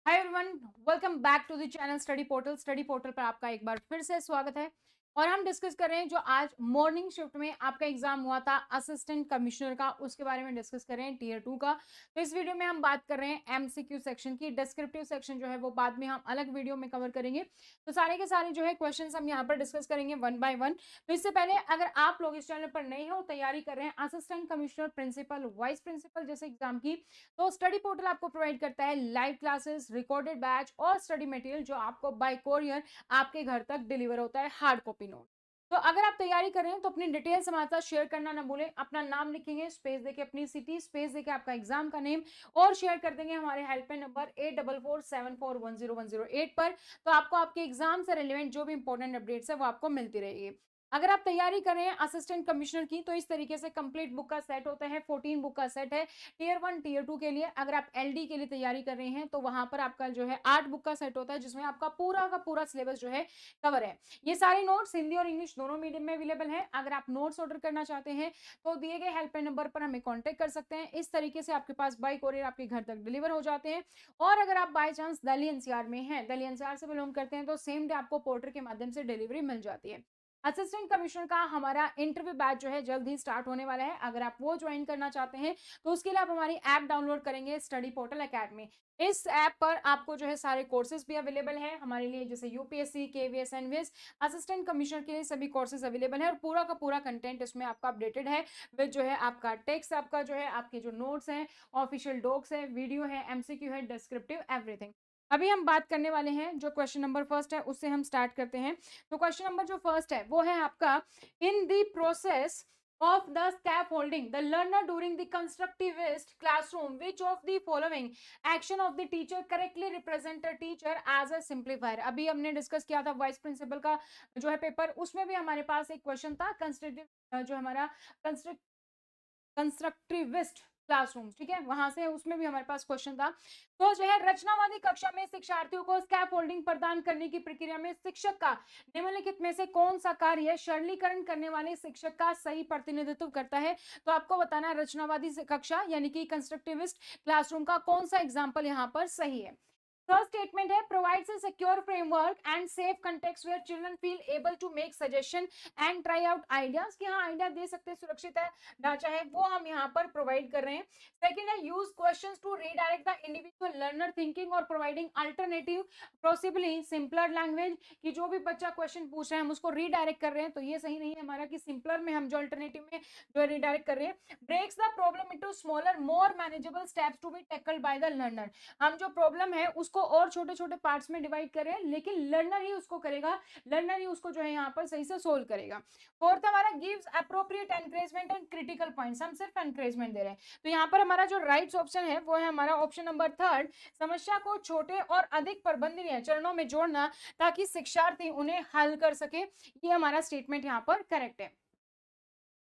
Hi everyone, welcome back to the channel Study Portal पर आपका एक बार फिर से स्वागत है। और हम डिस्कस कर रहे हैं जो आज मॉर्निंग शिफ्ट में आपका एग्जाम हुआ था असिस्टेंट कमिश्नर का, उसके बारे में डिस्कस कर रहे हैं टीयर 2 का। तो इस वीडियो में हम बात कर रहे हैं एमसीक्यू सेक्शन की। डिस्क्रिप्टिव सेक्शन जो है वो बाद में हम अलग वीडियो में कवर करेंगे। तो सारे के सारे जो है क्वेश्चन हम यहाँ पर डिस्कस करेंगे वन बाय वन। तो इससे पहले अगर आप लोग इस चैनल पर नए हो, तैयारी कर रहे हैं assistant commissioner, principal, vice principal जैसे एग्जाम की, तो स्टडी पोर्टल आपको प्रोवाइड करता है लाइव क्लासेस, रिकॉर्डेड बैच और स्टडी मटेरियल जो आपको बाय कोरियर आपके घर तक डिलीवर होता है, हार्ड कॉपी नोट। तो अगर आप तैयारी कर रहे हैं तो अपनी डिटेल्स हमारे साथ शेयर करना ना भूलें। अपना नाम लिखेंगे, स्पेस देके अपनी सिटी, स्पेस देके आपका एग्जाम का नेम, और शेयर कर देंगे हमारे हेल्पलाइन नंबर 8447410108 पर। तो आपको आपके एग्जाम से रिलेवेंट जो भी इंपॉर्टेंट अपडेट्स है वो आपको मिलती रहेगी। अगर आप तैयारी कर रहे हैं असिस्टेंट कमिश्नर की, तो इस तरीके से कंप्लीट बुक का सेट होता है, 14 बुक का सेट है टीयर 1 टीयर 2 के लिए। अगर आप एलडी के लिए तैयारी कर रहे हैं तो वहां पर आपका जो है 8 बुक का सेट होता है, जिसमें आपका पूरा का पूरा सिलेबस जो है कवर है। ये सारे नोट्स हिंदी और इंग्लिश दोनों मीडियम में अवेलेबल है। अगर आप नोट्स ऑर्डर करना चाहते हैं तो दिए गए हेल्पलाइन नंबर पर हमें कॉन्टेक्ट कर सकते हैं। इस तरीके से आपके पास बाय कोरियर आपके घर तक डिलीवर हो जाते हैं। और अगर आप बाय चांस दिल्ली एनसीआर में हैं, दिल्ली एनसीआर से बिलोंग करते हैं, तो सेम डे आपको पोर्टर के माध्यम से डिलीवरी मिल जाती है। असिस्टेंट कमिश्नर का हमारा इंटरव्यू बैच जो है जल्द ही स्टार्ट होने वाला है। अगर आप वो ज्वाइन करना चाहते हैं तो उसके लिए आप हमारी ऐप डाउनलोड करेंगे, स्टडी पोर्टल एकेडमी। इस ऐप पर आपको जो है सारे कोर्सेज भी अवेलेबल है हमारे लिए, जैसे UPSC, KVS, NVS, assistant commissioner के लिए सभी कोर्सेज अवेलेबल है। और पूरा का पूरा कंटेंट इसमें आपका अपडेटेड है विद जो है आपका टेक्स्ट, आपका जो है आपके जो नोट्स हैं, ऑफिशियल डॉक्स है, वीडियो है, एमसीक्यू है, डिस्क्रिप्टिव, एवरीथिंग। अभी हम बात करने वाले हैं जो क्वेश्चन नंबर फर्स्ट है, उससे हम स्टार्ट करते हैं। तो क्वेश्चन नंबर जो फर्स्ट है वो है आपका, in the process of the scaffolding the learner during the constructivist classroom, which of the following action of the teacher correctly represent a teacher as a simplifier। अभी हमने डिस्कस किया था vice principal का जो है पेपर, उसमें भी हमारे पास एक क्वेश्चन था कंस्ट्रक्टिव जो हमारा कंस्ट्रक्टिविस्ट क्लासरूम, ठीक है, वहां से उसमें भी हमारे पास क्वेश्चन था। तो जो है रचनावादी कक्षा में शिक्षार्थियों को स्कैफोल्डिंग प्रदान करने की प्रक्रिया में शिक्षक का निम्नलिखित में से कौन सा कार्य सरलीकरण करने वाले शिक्षक का सही प्रतिनिधित्व करता है। तो आपको बताना है रचनावादी कक्षा यानी कि कंस्ट्रक्टिविस्ट क्लासरूम का कौन सा एग्जाम्पल यहाँ पर सही है। फर्स्ट स्टेटमेंट है, provides a secure framework and safe context where children feel able to make suggestion and try out ideas, कि हाँ आइडिया दे सकते हैं, सुरक्षित है ढांचा है, वो हम यहाँ पर प्रोवाइड कर रहे हैं। सेकंड है, use questions to redirect the individual learner thinking और providing alternative possibly simpler language, कि जो भी बच्चा क्वेश्चन पूछ रहे हैं हम उसको रीडायरेक्ट कर रहे हैं, तो ये सही नहीं है हमारा कि सिंपलर में हम जो अल्टरनेटिव में जो रीडायरेक्ट कर रहे हैं। Breaks the problem into smaller more manageable steps to be tackled by the learner, हम जो प्रॉब्लम है उसको और छोटे छोटे पार्ट्स में डिवाइड कर रहे हैं, लेकिन लर्नर ही उसको करेगा, लर्नर ही उसको जो है यहाँ पर सही से सोल्व करेगा। फोर्थ हमारा gives appropriate encouragement and critical points, हम सिर्फ एनकरेजमेंट दे रहे हैं। तो यहाँ पर हमारा जो राइट ऑप्शन है वो है हमारा ऑप्शन नंबर थर्ड, समस्या को छोटे और अधिक प्रबंधनीय चरणों में जोड़ना ताकि शिक्षार्थी उन्हें हल कर सके, ये हमारा स्टेटमेंट यहाँ पर करेक्ट है।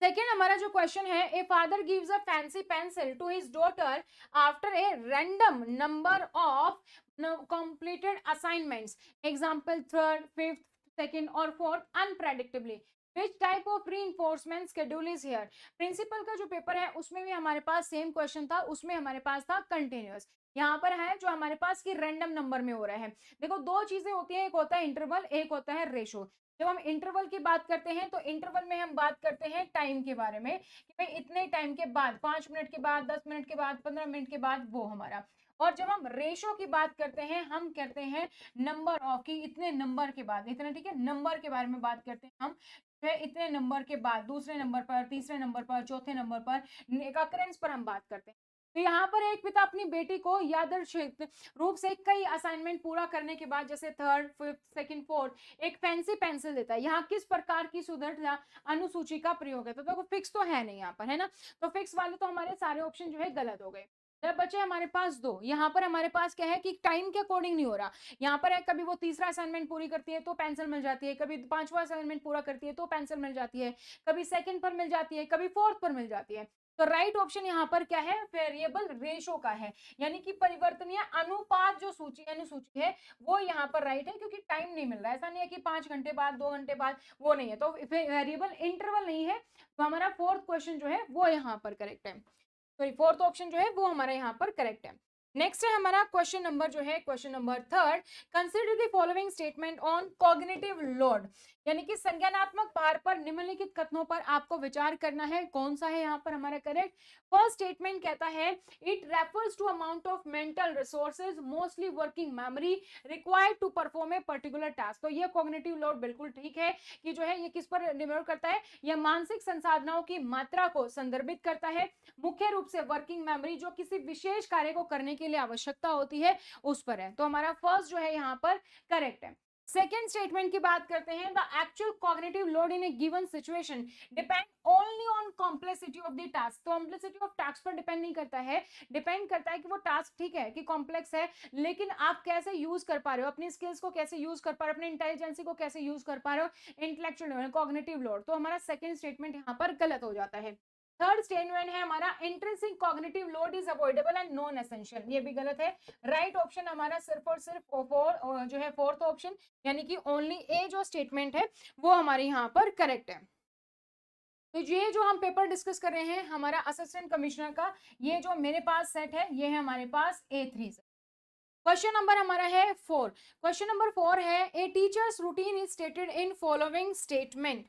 सेकेंड हमारा जो क्वेश्चन है, a father gives a fancy pencil to his daughter after a random number of completed assignments, example third, fifth, second और fourth unpredictably, which type of reinforcement schedule is here. Principal का जो paper है उसमें भी हमारे पास same question था, उसमें हमारे पास था कंटिन्यूअस। यहाँ पर है जो हमारे पास की रैंडम नंबर में हो रहा है। देखो दो चीजें होती है, एक होता है इंटरवल, एक होता है रेशो। जब हम इंटरवल की बात करते हैं तो इंटरवल में हम बात करते हैं टाइम के बारे में, कि भाई इतने टाइम के बाद, 5 मिनट के बाद, 10 मिनट के बाद, 15 मिनट के बाद, वो हमारा। और जब हम रेशो की बात करते हैं हम कहते हैं नंबर ऑफ, की इतने नंबर के बाद, इतने, ठीक है, नंबर के बारे में बात करते हैं हम, फिर इतने नंबर के बाद दूसरे नंबर पर, तीसरे नंबर पर, चौथे नंबर पर, एक अकरेंस पर हम बात करते हैं। तो यहाँ पर एक पिता अपनी बेटी को यादृच्छिक रूप से कई असाइनमेंट पूरा करने के बाद, जैसे थर्ड, फिफ्थ, सेकंड, फोर्थ, एक फैंसी पेंसिल देता है। यहाँ किस प्रकार की सुदृढ़ अनुसूची का प्रयोग है, तो देखो फिक्स तो है नहीं यहाँ पर, है ना, तो फिक्स वाले तो हमारे सारे ऑप्शन जो है गलत हो गए। जब बचे हमारे पास दो, यहाँ पर हमारे पास क्या है कि टाइम के अकॉर्डिंग नहीं हो रहा। यहाँ पर है कभी वो तीसरा असाइनमेंट पूरी करती है तो पेंसिल मिल जाती है, कभी पांचवा असाइनमेंट पूरा करती है तो पेंसिल मिल जाती है, कभी सेकंड पर मिल जाती है, कभी फोर्थ पर मिल जाती है। तो राइट ऑप्शन यहाँ पर क्या है, वेरिएबल रेशो का है, यानी कि परिवर्तनीय अनुपात जो सूची अनुसूची है वो यहाँ पर राइट है, क्योंकि टाइम नहीं मिल रहा है। ऐसा नहीं है कि 5 घंटे बाद, 2 घंटे बाद, वो नहीं है, तो वेरिएबल इंटरवल नहीं है। तो हमारा फोर्थ क्वेश्चन जो है वो यहाँ पर करेक्ट है, सॉरी फोर्थ ऑप्शन जो है वो हमारा यहाँ पर करेक्ट है। नेक्स्ट है हमारा क्वेश्चन नंबर जो है question number third, consider the following statement on cognitive load, यानी कि संज्ञानात्मक भार पर निम्नलिखित कथनों पर आपको विचार करना है। कौन सा है यहाँ पर हमारा करेक्ट? फर्स्ट स्टेटमेंट कहता है it refers to amount of mental resources mostly working memory required to perform a particular task. तो ये कॉग्निटिव लोड बिल्कुल ठीक है कि जो है ये किस पर निर्भर करता है, यह मानसिक संसाधनों की मात्रा को संदर्भित करता है, मुख्य रूप से वर्किंग मेमोरी जो किसी विशेष कार्य को करने के लिए आवश्यकता होती है उस पर है। तो हमारा फर्स्ट जो है यहाँ पर करेक्ट है। सेकेंड स्टेटमेंट की बात करते हैं, the actual cognitive load in A given situation depend only on complexity of the task. Complexity of task पर डिपेंड नहीं करता है, डिपेंड करता है कि वो टास्क ठीक है कि कॉम्प्लेक्स है, लेकिन आप कैसे यूज कर पा रहे हो, अपनी स्किल्स को कैसे यूज कर पा रहे हो, अपनी इंटेलिजेंसी को कैसे यूज कर पा रहे हो, इंटेलेक्चुअल लेवल कॉग्निटिव लोड। तो हमारा सेकेंड स्टेटमेंट यहाँ पर गलत हो जाता है। थर्ड स्टेटमेंट है हमारा intrinsic cognitive load is avoidable and non essential, ये भी गलत है। राइट ऑप्शन हमारा सिर्फ और सिर्फ फोर जो है फोर्थ ऑप्शन, यानी कि ओनली ए जो स्टेटमेंट है वो हमारे यहाँ पर करेक्ट है। तो ये जो हम पेपर डिस्कस कर रहे हैं हमारा असिस्टेंट कमिश्नर का, ये जो मेरे पास सेट है ये है हमारे पास A3 से। क्वेश्चन नंबर हमारा है 4। क्वेश्चन नंबर 4 है a teacher's routine is stated in following statement.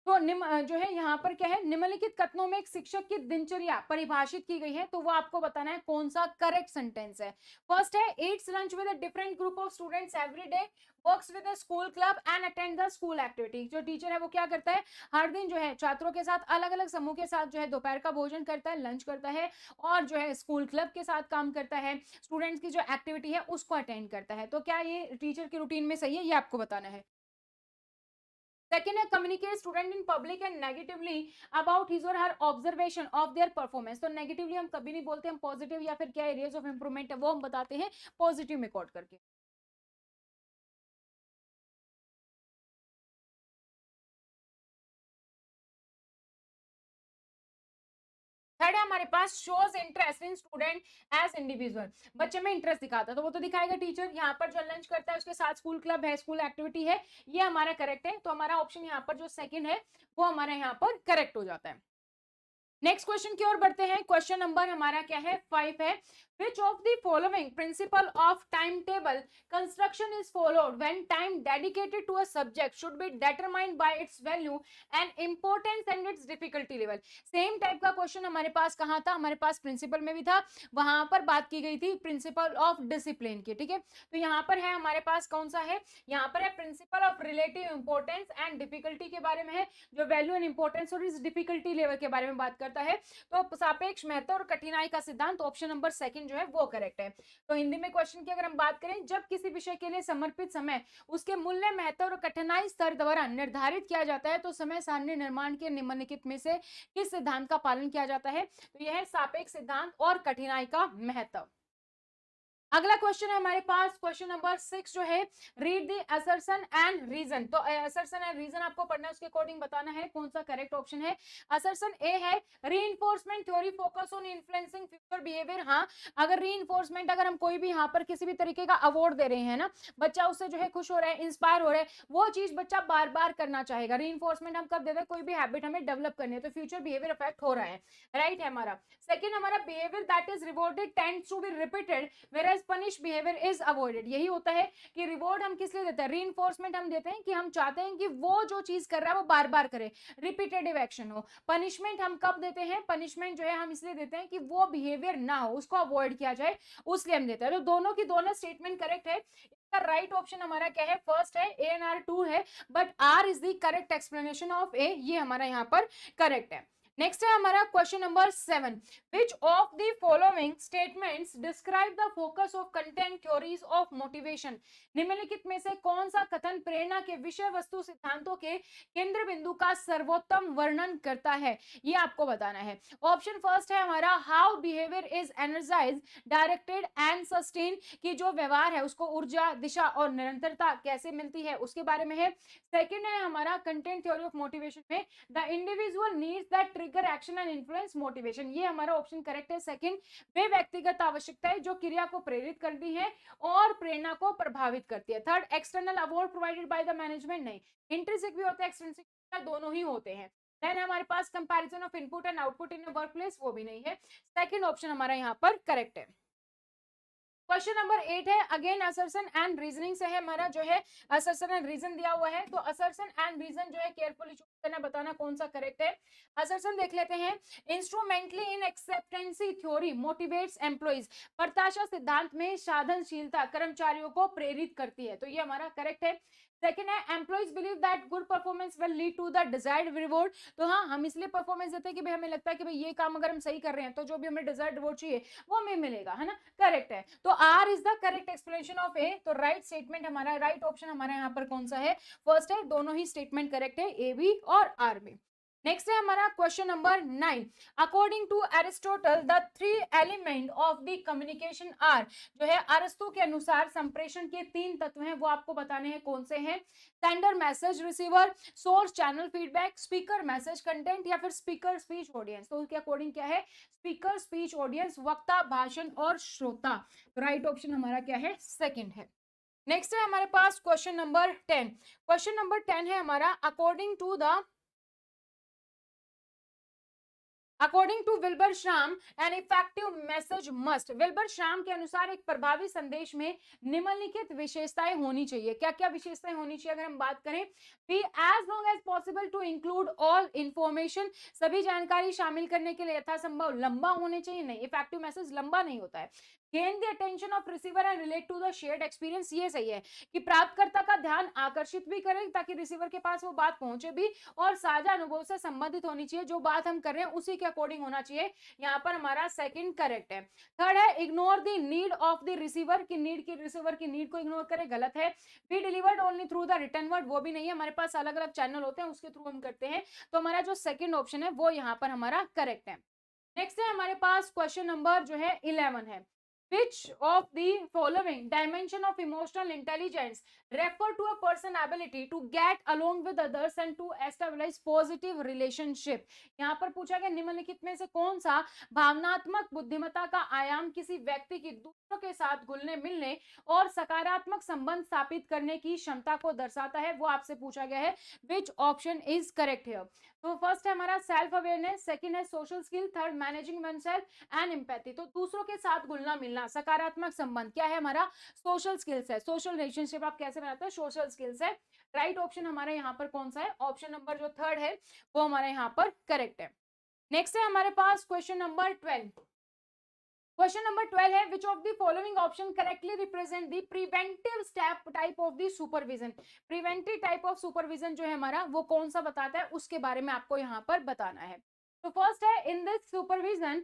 तो जो है यहाँ पर क्या है, निम्नलिखित कथनों में एक शिक्षक की दिनचर्या परिभाषित की गई है, तो वो आपको बताना है कौन सा करेक्ट सेंटेंस है। फर्स्ट है Yeats lunch with a different group of students every day, works with a school club and attend the school activity. जो टीचर है वो क्या करता है, हर दिन जो है छात्रों के साथ अलग अलग समूह के साथ जो है दोपहर का भोजन करता है, लंच करता है, और जो है स्कूल क्लब के साथ काम करता है, स्टूडेंट्स की जो एक्टिविटी है उसको अटेंड करता है। तो क्या ये टीचर की रूटीन में सही है, ये आपको बताना है। सेकेंड है communicate student in public and negatively about his और हर ऑब्जर्वेशन ऑफ देयर परफॉर्मेंस। तो नेगेटिवली हम कभी नहीं बोलते, हम पॉजिटिव या फिर क्या एरियाज ऑफ इंप्रूवमेंट है वो हम बताते हैं पॉजिटिव में कोट करके। थर्ड है हमारे पास shows interest in student as individual, बच्चे में इंटरेस्ट दिखाता है, तो वो तो दिखाएगा टीचर। यहाँ पर जो लंच करता है उसके साथ स्कूल क्लब है, स्कूल एक्टिविटी है, ये हमारा करेक्ट है। तो हमारा ऑप्शन यहाँ पर जो सेकंड है वो हमारे यहाँ पर करेक्ट हो जाता है। नेक्स्ट क्वेश्चन की ओर बढ़ते हैं। क्वेश्चन नंबर हमारा क्या है 5 है which of the following principle of timetable construction is followed when time dedicated to a subject should be determined by its value and importance and its difficulty level। Same type का question हमारे पास कहाँ था, हमारे पास principal में भी था, वहां पर बात की गई थी प्रिंसिपल ऑफ डिसिप्लिन की, ठीक है। तो यहाँ पर है हमारे पास कौन सा है, यहाँ पर है principle of relative importance and difficulty के बारे में है, जो वैल्यू एंड इंपॉर्टेंस और इस डिफिकल्टी लेवल के बारे में बात करता है। तो सापेक्ष महत्व और कठिनाई का सिद्धांत, ऑप्शन नंबर सेकंड जो है वो करेक्ट है। तो हिंदी में क्वेश्चन की अगर हम बात करें, जब किसी विषय के लिए समर्पित समय उसके मूल्य महत्व और कठिनाई स्तर द्वारा निर्धारित किया जाता है, तो समय सारणी निर्माण के निम्नलिखित में से किस सिद्धांत का पालन किया जाता है, तो यह है सापेक्ष सिद्धांत और कठिनाई का महत्व। अगला क्वेश्चन है हमारे पास क्वेश्चन नंबर 6 जो है read the assertion and reason. तो असर्शन एंड रीजन आपको पढ़ना है, उसके अकॉर्डिंग बताना है कौन सा करेक्ट ऑप्शन है। असर्शन ए है reinforcement theory focus on influencing future behaviour. हाँ, अगर रीइंफोर्समेंट, अगर हम कोई भी यहाँ पर किसी भी तरीके का अवार्ड दे रहे हैं ना, बच्चा उससे जो है खुश हो रहा है, इंस्पायर हो रहा है, वो चीज बच्चा बार बार करना चाहेगा। रीइंफोर्समेंट हम कब देते हैं, कोई भी हैबिट हमें डेवलप करनी है, तो फ्यूचर बिहेवियर अफेक्ट हो रहा है, राइट है हमारा। सेकेंड हमारा behaviour that is rewarded tends to be repeated whereas punish behavior is avoided। यही होता है कि रिवॉर्ड हम किस लिए देते हैं, रीइंफोर्समेंट हम देते हैं कि हम चाहते हैं कि वो जो चीज कर रहा है वो बार बार करे, रिपीटेटिव एक्शन हो। पनिशमेंट हम कब देते हैं, पनिशमेंट जो है हम इसलिए देते हैं कि वो बिहेवियर ना हो, उसको अवॉइड किया जाए, उसलिए हम देते हैं। तो दोनों की दोनों स्टेटमेंट करेक्ट है। इसका राइट ऑप्शन हमारा क्या है, फर्स्ट है ए एंड आर टू है, but R is the correct explanation of A, ये हमारा यहाँ पर करेक्ट है। नेक्स्ट है हमारा question number 7, which of the following statements describe the focus of content theories of motivation। निम्नलिखित में से कौन सा कथन प्रेरणा के विषय वस्तु सिद्धांतों के केंद्र बिंदु का सर्वोत्तम वर्णन करता है, ये आपको बताना है। ऑप्शन फर्स्ट है हमारा how behaviour is energise directed and sustain, कि जो व्यवहार है उसको ऊर्जा, दिशा और निरंतरता कैसे मिलती है उसके बारे में है। सेकेंड है हमारा कंटेंट थ्योरी ऑफ मोटिवेशन में the individual needs that trigger action and influence motivation, ये हमारा ऑप्शन करेक्ट है। सेकंड, वे व्यक्तिगत आवश्यकताएं जो क्रिया को प्रेरित करती है और प्रेरणा को प्रभावित करती है। Third, external award provided by the management, नहीं, इंट्रिंसिक भी होता है, एक्सट्रिंसिक दोनों ही होते हैं। देन हमारे पास comparison of input and output in work place, वो भी नहीं है। सेकंड ऑप्शन हमारा यहाँ पर करेक्ट है। क्वेश्चन नंबर 8 है, अगेन असर्शन एंड रीजनिंग से है हमारा, जो है असर्शन एंड रीजन दिया हुआ है, तो असर्शन एंड रीजन जो है केयरफुली चूज करना, बताना कौन सा करेक्ट है। असर्शन देख लेते हैं, इंस्ट्रूमेंटली इन एक्सेप्टेंसी थ्योरी मोटिवेट्स एम्प्लॉइज, प्रत्याशा सिद्धांत में साधनशीलता कर्मचारियों को प्रेरित करती है, तो ये हमारा करेक्ट है। सेकंड है, employees believe that good performance will lead to the desired reward, तो हाँ हम इसलिए परफॉर्मेंस देते हैं कि भाई हमें लगता है कि भाई ये काम अगर हम सही कर रहे हैं तो जो भी हमें डिजायर्ड रिवॉर्ड चाहिए वो हमें मिलेगा, है ना, करेक्ट है। तो R is the correct explanation of A, तो राइट स्टेटमेंट हमारा, राइट ऑप्शन हमारा यहाँ पर कौन सा है, फर्स्ट है, दोनों ही स्टेटमेंट करेक्ट है, ए बी और आर में। नेक्स्ट है हमारा question number 9, according to Aristotle the three element of the communication are, जो है अरस्तु के अनुसार संप्रेषण के 3 तत्व हैं, वो आपको बताने हैं कौन से हैं, sender message receiver, source channel feedback, speaker message content, या फिर स्पीकर स्पीच ऑडियंस। तो उसके अकॉर्डिंग क्या है, स्पीकर स्पीच ऑडियंस, वक्ता भाषण और श्रोता, तो राइट ऑप्शन हमारा क्या है, सेकंड है। नेक्स्ट है हमारे पास क्वेश्चन नंबर 10, क्वेश्चन नंबर 10 है हमारा, according to Wilbur Schramm an effective message must, Wilbur Schramm के अनुसार एक प्रभावी संदेश में निम्नलिखित विशेषताएं होनी चाहिए, क्या क्या विशेषताएं होनी चाहिए, अगर हम बात करें, be as long as possible to include all information, सभी जानकारी शामिल करने के लिए यथासंभव लंबा होने चाहिए, नहीं इफेक्टिव मैसेज लंबा नहीं होता है, gain the attention of receiver and relate to the shared experience, ये सही है कि प्राप्तकर्ता का ध्यान आकर्षित भी करें ताकि रिसीवर के पास वो बात पहुंचे भी, और साझा अनुभव से संबंधित होनी चाहिए, जो बात हम कर रहे हैं उसी के अकॉर्डिंग होना चाहिए, यहाँ पर हमारा सेकंड करेक्ट है। थर्ड है, ignore the need of the receiver, की नीड की, रिसीवर की नीड को इग्नोर करें, गलत है। Be delivered only through the return word, वो भी नहीं है, हमारे पास अलग अलग चैनल होते हैं उसके थ्रू हम करते हैं, तो हमारा जो सेकंड ऑप्शन है वो यहाँ पर हमारा करेक्ट है। नेक्स्ट है हमारे पास क्वेश्चन नंबर जो है 11 है, which of the following dimension of emotional intelligence refer to a person's ability to get along with others and to establish positive relationship, यहाँ पर पूछा गया निम्नलिखित में से कौन सा भावनात्मक बुद्धिमत्ता का आयाम किसी व्यक्ति की दूसरों के साथ घुलने मिलने और सकारात्मक संबंध स्थापित करने की क्षमता को दर्शाता है, वो आपसे पूछा गया है, which option is correct here। तो फर्स्ट है हमारा सेल्फ अवेयरनेस, सेकंड है social skill, third managing oneself and empathy, तो दूसरों के साथ घुलना मिलना, सकारात्मक संबंध, क्या है हमारा, सोशल स्किल्स है, सोशल रिलेशनशिप आप कैसे बनाते हैं, सोशल स्किल्स है, राइट ऑप्शन हमारा यहाँ पर कौन सा है, ऑप्शन नंबर जो थर्ड है वो हमारा यहाँ पर करेक्ट है। नेक्स्ट है हमारे पास क्वेश्चन नंबर 12, क्वेश्चन नंबर 12 है, विच of the following option correctly represent the preventive step type of the supervision, preventive type of supervision जो है हमारा वो कौन सा बताता है, उसके बारे में आपको यहाँ पर बताना है। तो फर्स्ट है, in this supervision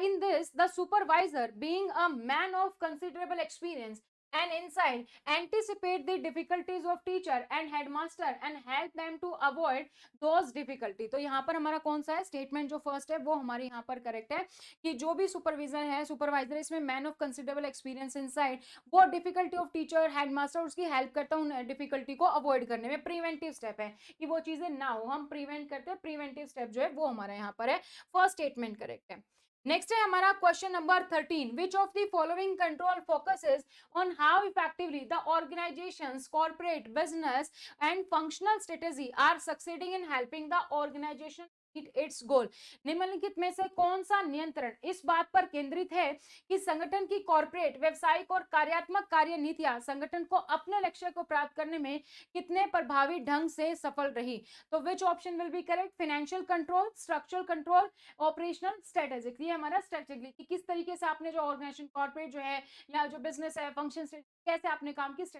in this the supervisor being a man of considerable experience and insight anticipate the difficulties of teacher and headmaster and help them to avoid those difficulty, तो यहाँ पर हमारा कौन सा है स्टेटमेंट, जो first है वो हमारे यहाँ पर करेक्ट है, कि जो भी सुपरविजन है, सुपरवाइजर इसमें man of considerable experience insight, वो डिफिकल्टी ऑफ टीचर हेडमास्टर उसकी हेल्प करता है उन डिफिकल्टी को अवॉइड करने में, प्रिवेंटिव स्टेप है कि वो चीजें ना हो, हम प्रिवेंट करते हैं, प्रिवेंटिव स्टेप जो है वो हमारा यहाँ पर है, फर्स्ट स्टेटमेंट करेक्ट है। नेक्स्ट है हमारा question number 13, which of the following control focuses on how effectively the organization's corporate business and functional strategy are succeeding in helping the organization its goal, निम्नलिखित में से कौन सा नियंत्रण इस बात पर केंद्रित है कि संगठन की कॉर्पोरेट व्यावसायिक और कार्यात्मक कार्य नीतियां संगठन को अपने लक्ष्य को प्राप्त करने में कितने प्रभावी ढंग से सफल रही, तो which option will be correct, financial control, structural control, operational strategic, ये हमारा स्ट्रेटेजिक कि किस तरीके से आपने जो ऑर्गेनाइजेशन कॉर्पोरेट जो है या जो बिजनेस है फंक्शन कैसे आपने काम की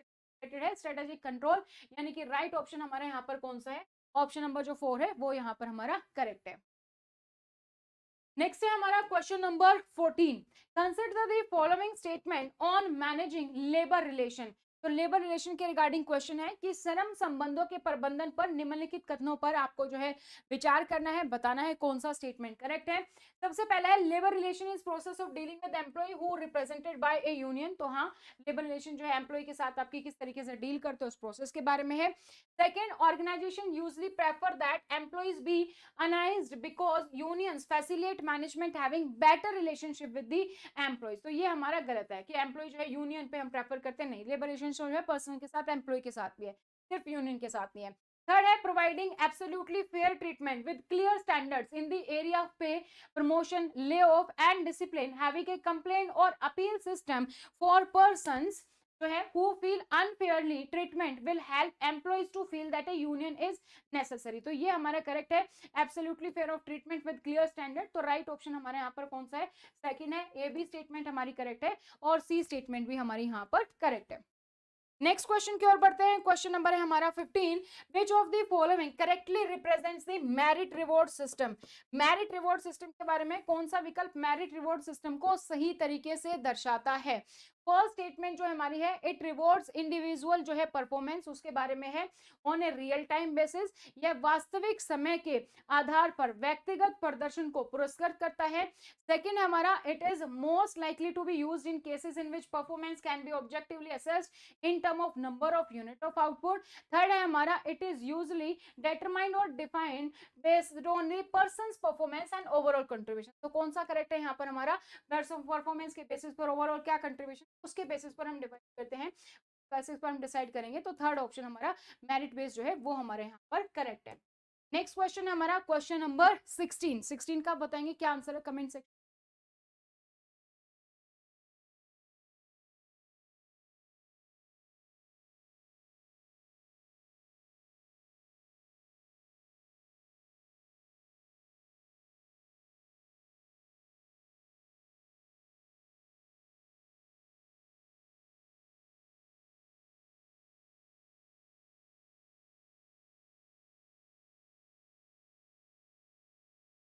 है, स्ट्रेटेजिक कंट्रोल, यानी कि राइट ऑप्शन हमारे यहाँ पर कौन सा है, ऑप्शन नंबर जो 4 है वो यहाँ पर हमारा करेक्ट है। नेक्स्ट है हमारा question number 14, consider the following statement on managing labour relation, तो लेबर रिलेशन के रिगार्डिंग क्वेश्चन है कि श्रम संबंधों के प्रबंधन पर निम्नलिखित कथनों पर आपको जो है विचार करना है, बताना है कौन सा स्टेटमेंट करेक्ट है। सबसे पहला है, labour relation is process of dealing with employ who represented by a union, तो हाँ लेबर रिलेशन जो है एम्प्लॉय के साथ आपकी किस तरीके से डील करते हो उस प्रोसेस के बारे में है। Second, organization usually prefer that employees be unionized because unions facilitate management having better relationship with the employees, तो ये हमारा गलत है कि एम्प्लॉय जो है यूनियन पे हम प्रेफर करते नहीं, लेबर रिलेशन जो है पर्सन के साथ एम्प्लॉय के साथ भी है, सिर्फ यूनियन के साथ नहीं है। थर्ड है providing absolutely fair treatment with clear standards in the area of pay, promotion, lay off and discipline, having a complaint और अपील सिस्टम फॉर पर्संस जो है who feel unfairly treatment will help employees to feel that a union is necessary। तो ये हमारा correct है, absolutely fair of treatment with clear standard. तो right option हमारे यहाँ पर कौन सा है, सेकंड है। ए बी स्टेटमेंट हमारी करेक्ट है और सी स्टेटमेंट भी हमारी यहाँ पर करेक्ट है। नेक्स्ट क्वेश्चन की ओर बढ़ते हैं। क्वेश्चन नंबर है हमारा 15, विच of the following correctly represents the merit reward system. Merit reward system के बारे में कौन सा विकल्प मेरिट रिवॉर्ड सिस्टम को सही तरीके से दर्शाता है। फर्स्ट स्टेटमेंट जो हमारी है, इट रिवॉर्ड्स इंडिविजुअल जो है परफॉर्मेंस, उसके बारे में है on a real time basis, यह वास्तविक समय के आधार पर व्यक्तिगत प्रदर्शन को पुरस्कृत करता है। सेकंड हमारा, it is most likely to be used in cases in which performance can be objectively assessed in term of number of unit of output. Third है हमारा, इट इज यूजुअली डिटरमाइंड और defined based on the person's performance and overall contribution. तो कौन सा correct है यहाँ पर हमारा, परफॉर्मेंस के बेसिस पर ओवरऑल क्या कंट्रीब्यूशन, उसके बेसिस पर हम डिवाइड करते हैं, बेसिस पर हम डिसाइड करेंगे। तो थर्ड ऑप्शन हमारा मेरिट बेस्ड जो है वो हमारे यहाँ पर करेक्ट है। नेक्स्ट क्वेश्चन है हमारा क्वेश्चन नंबर 16 का बताएंगे क्या आंसर है कमेंट सेक्शन।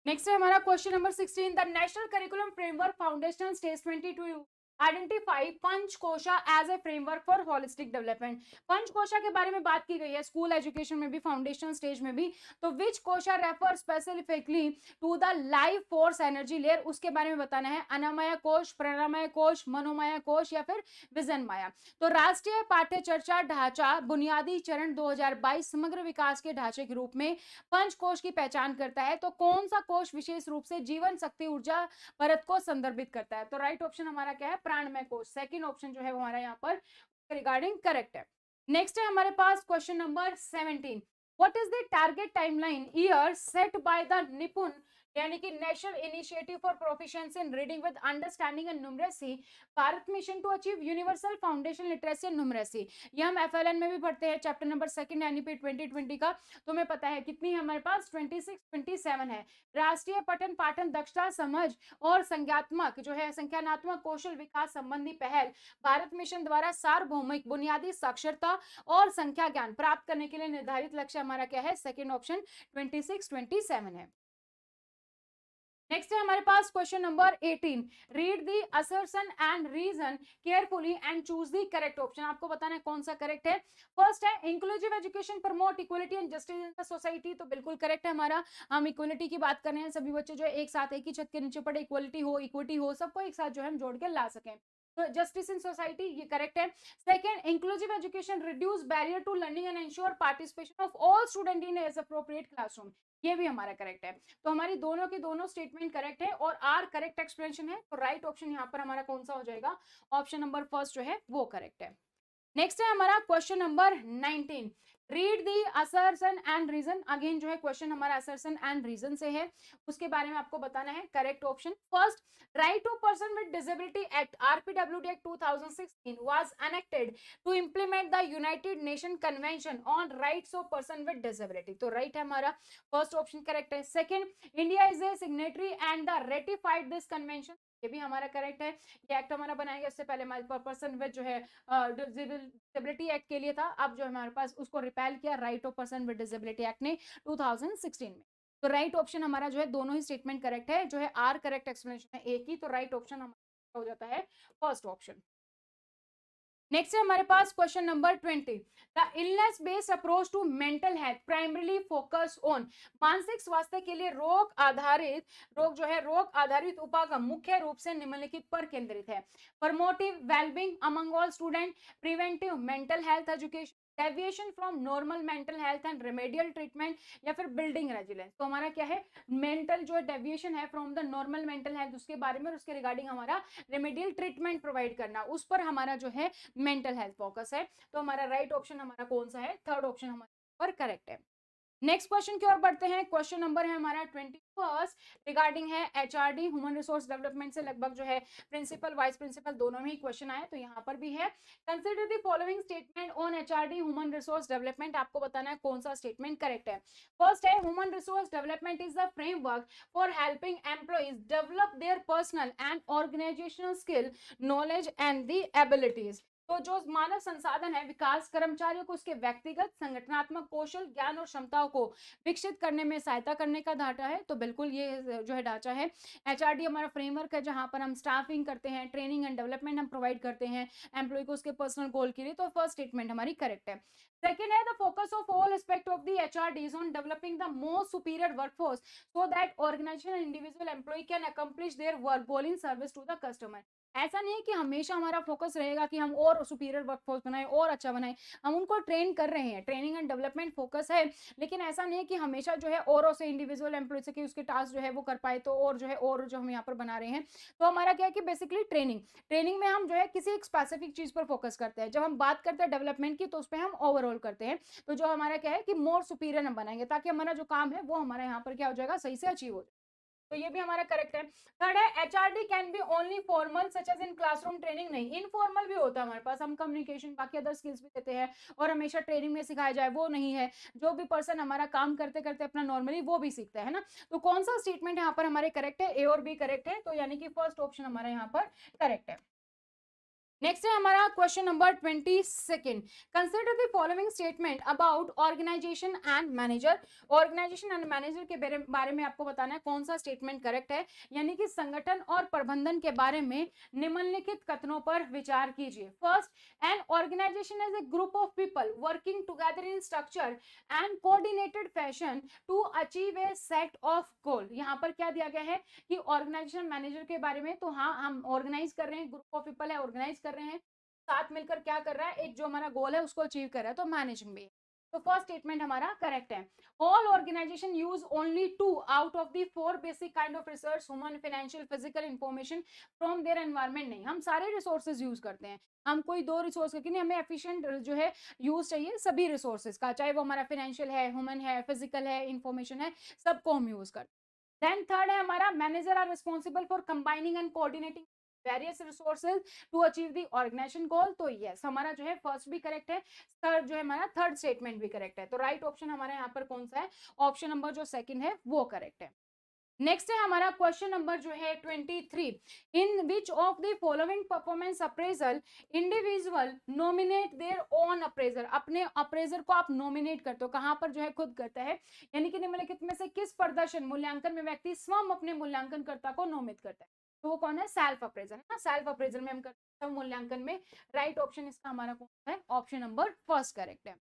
नेक्स्ट है हमारा question number 16, the national curriculum framework foundation stage 22 identify panchakosha as a framework for holistic development. Panchakosha के बारे में बात की गई है स्कूल एजुकेशन में भी, फाउंडेशन स्टेज में भी। तो which kosha refer specifically to the life force energy layer, उसके बारे में बताना है। अनामय कोश, प्राणमय कोश, मनोमय कोश या फिर विजन माया। तो राष्ट्रीय पाठ्य चर्चा ढांचा बुनियादी चरण 2022 समग्र विकास के ढांचे के रूप में पंचकोश की पहचान करता है। तो कौन सा कोश विशेष रूप से जीवन शक्ति ऊर्जा परत को संदर्भित करता है। तो राइट ऑप्शन हमारा क्या है, प्राणमय कोश। सेकंड ऑप्शन जो है वो हमारा यहाँ पर रिगार्डिंग करेक्ट है। नेक्स्ट है हमारे पास question number 17, what is the target timeline year set by the NIPUN यानी कि national initiative for proficiency in reading with understanding and numeracy, Bharat mission to achieve universal foundation literacy and numeracy. ये हम FLN में भी पढ़ते हैं, चैप्टर नंबर 2 एनईपी 2020 का। तो हमें पता है कितनी है हमारे पास, 27 है। राष्ट्रीय पठन पाठन दक्षता समझ और संज्ञात्मक जो है संख्यानात्मक कौशल विकास संबंधी पहल भारत मिशन द्वारा सार्वभौमिक बुनियादी साक्षरता और संख्या ज्ञान प्राप्त करने के लिए निर्धारित लक्ष्य हमारा क्या है, सेकेंड ऑप्शन 26-27 है। नेक्स्ट है हमारे पास question number 18, read the assertion and reason carefully and choose the correct option. आपको बताना है कौन सा करेक्ट है। फर्स्ट है inclusive education promote equality and justice in the society, तो बिल्कुल करेक्ट है हमारा। हम इक्वलिटी की बात कर रहे हैं, सभी बच्चे जो है एक साथ एक ही छत के नीचे पड़े, इक्वलिटी हो, इक्विटी हो, सबको एक साथ जो है हम जोड़ के ला सकें। तो जस्टिस इन सोसाइटी ये करेक्ट है। Second, inclusive education reduce barrier to learning and ensure participation of all student in age appropriate classroom, ये भी हमारा करेक्ट है। तो हमारी दोनों की दोनों स्टेटमेंट करेक्ट है और आर करेक्ट एक्सप्लेनेशन है। तो राइट ऑप्शन यहाँ पर हमारा कौन सा हो जाएगा, ऑप्शन नंबर फर्स्ट जो है वो करेक्ट है। नेक्स्ट है हमारा question number 19, read the assertion and reason. Again जो है क्वेश्चन हमारा असर्शन एंड रीजन से है, उसके बारे में आपको बताना है correct option. First, right to person with disability act RPWD act 2016 was enacted to implement the United Nation convention on rights of person with disability, तो राइट है हमारा फर्स्ट ऑप्शन करेक्ट है। Second, India is a signatory and the ratified this convention, ये भी हमारा correct है। ये act हमारा बनाएगा, इससे पहले हमारे पर्सन विद जो है डिसेबिलिटी एक्ट के लिए था, अब जो हमारे पास उसको रिपेल किया right of person with disability act ने 2016 में। तो राइट ऑप्शन हमारा जो है दोनों ही स्टेटमेंट करेक्ट है, जो है आर करेक्ट एक्सप्लेनेशन है एक ही, तो राइट ऑप्शन हमारा हो जाता है फर्स्ट ऑप्शन। नेक्स्ट है हमारे पास question number 20, the illness based approach to mental health primarily focus on, मानसिक स्वास्थ्य के लिए रोग जो है रोग आधारित उपागम मुख्य रूप से निम्नलिखित पर केंद्रित है। Promotive wellbeing among all student, preventive mental health education, deviation from normal mental health and remedial treatment, या फिर बिल्डिंग रेजिलेंस। तो हमारा क्या है, मेंटल जो डेविएशन है from the normal mental health उसके बारे में, उसके रिगार्डिंग हमारा रेमेडियल ट्रीटमेंट प्रोवाइड करना, उस पर हमारा जो है मेंटल हेल्थ फोकस है। तो हमारा राइट ऑप्शन हमारा कौन सा है, थर्ड ऑप्शन हमारा पर करेक्ट है। नेक्स्ट क्वेश्चन की ओर बढ़ते हैं। क्वेश्चन नंबर है हमारा 21 रिगार्डिंग है एचआरडी ह्यूमन रिसोर्स डेवलपमेंट से लगभग जो है प्रिंसिपल वाइस प्रिंसिपल दोनों में ही क्वेश्चन आए, तो यहाँ पर भी है। Consider the following statement on HRD human resource development. आपको बताना है कौन सा स्टेटमेंट करेक्ट है। फर्स्ट है human resource development is the framework for helping employees develop their personal and organisational skill, knowledge and the abilities. तो जो मानव संसाधन है विकास कर्मचारियों को उसके व्यक्तिगत संगठनात्मक कौशल ज्ञान और क्षमताओं को विकसित करने में सहायता करने का ढांचा है। तो बिल्कुल ये जो है ढांचा है। एचआरडी हमारा फ्रेमवर्क है जहां पर हम स्टाफिंग करते हैं, ट्रेनिंग एंड डेवलपमेंट हम प्रोवाइड करते हैं एम्प्लॉय को उसके पर्सनल गोल के लिए। तो फर्स्ट स्टेटमेंट हमारी करेक्ट है। सेकेंड है the focus of all aspect of the HRD is on developing the most superior workforce so that organisation and individual employ can accomplish their work goal in service to the customer. ऐसा नहीं है कि हमेशा हमारा focus रहेगा कि हम और सुपीरियर वर्कफोर्स बनाएं और अच्छा बनाएं। हम उनको ट्रेन कर रहे हैं, ट्रेनिंग एंड डेवलपमेंट फोकस है, लेकिन ऐसा नहीं है कि हमेशा जो है औरों से इंडिविजुअल एम्प्लॉय से कि उसके टास्क जो है वो कर पाए तो और जो है और जो हम यहाँ पर बना रहे हैं। तो हमारा क्या है कि बेसिकली ट्रेनिंग में हम जो है किसी एक स्पेसिफिक चीज पर फोकस करते हैं। जब हम बात करते हैं डेवलपमेंट की तो उस पर हम ओवरऑल करते हैं। तो जो हमारा क्या है कि मोर सुपीरियर हम बनाएंगे ताकि हमारा जो काम है वो हमारा यहाँ पर क्या हो जाएगा, सही से अचीव हो जाए। तो ये भी हमारा करेक्ट है। थर्ड है HRD can be only formal such as in classroom training. नहीं, इनफॉर्मल भी होता है हमारे पास, हम कम्युनिकेशन बाकी अदर स्किल्स भी देते हैं और हमेशा ट्रेनिंग में सिखाया जाए वो नहीं है। जो भी पर्सन हमारा काम करते करते अपना नॉर्मली वो भी सीखता है ना। तो कौन सा स्टेटमेंट यहाँ पर हमारे करेक्ट है, ए और बी करेक्ट है, तो यानी कि फर्स्ट ऑप्शन हमारा यहाँ पर करेक्ट है। नेक्स्ट है हमारा question number 22। Consider the following statement about organisation and manager. Organisation and manager के बारे में आपको बताना है कौन सा स्टेटमेंट करेक्ट है। यानी कि संगठन और प्रबंधन के बारे में निम्नलिखित कथनों पर विचार कीजिए। First, an organisation is a group of people working together in structure and coordinated fashion to achieve a set of goal. यहाँ पर क्या दिया गया है कि ऑर्गेनाइजेशन मैनेजर के बारे में, तो हाँ हम ऑर्गेनाइज कर रहे हैं, ग्रुप ऑफ पीपल है ऑर्गेनाइज कर रहे हैं, साथ मिलकर क्या कर रहा है, एक जो हमारा गोल है उसको अचीव कर रहा है, तो मैनेजिंग में। तो फर्स्ट स्टेटमेंट हमारा करेक्ट है। All organisation use only 2 out of the 4 basic kind of resource, human, financial, physical information from their environment. नहीं, हम सारे रिसोर्सेज यूज करते हैं, हम कोई 2 रिसोर्स करके नहीं, हमें एफिशिएंट जो है यूज चाहिए सभी रिसोर्सेज का, चाहे वो हमारा फाइनेंशियल है, ह्यूमन है, फिजिकल है, इंफॉर्मेशन है, सबको हम यूज करते हैं। देन थर्ड है हमारा manager are responsible for combining and coordinating various resources to achieve the organization goal. तो यस हमारा जो है फर्स्ट भी करेक्ट है, थर्ड जो है हमारा थर्ड स्टेटमेंट भी करेक्ट है। तो राइट ऑप्शन हमारा यहाँ पर कौन सा है, ऑप्शन नंबर जो सेकंड है वो करेक्ट है। नेक्स्ट है हमारा क्वेश्चन नंबर जो है 23। In which of the following performance appraisal individual nominate their own appraiser. अपने अप्रेजर को आप नॉमिनेट करते हो, कहां पर जो है खुद करता है, यानी कि निम्नलिखित में से किस प्रदर्शन मूल्यांकन में व्यक्ति स्वयं अपने मूल्यांकनकर्ता को नॉमिनेट करता है। तो वो कौन है, सेल्फ अप्रेजल है ना। सेल्फ अप्रेजल में हम करते हैं मूल्यांकन में। राइट ऑप्शन इसका हमारा कौन सा है, ऑप्शन नंबर फर्स्ट करेक्ट है।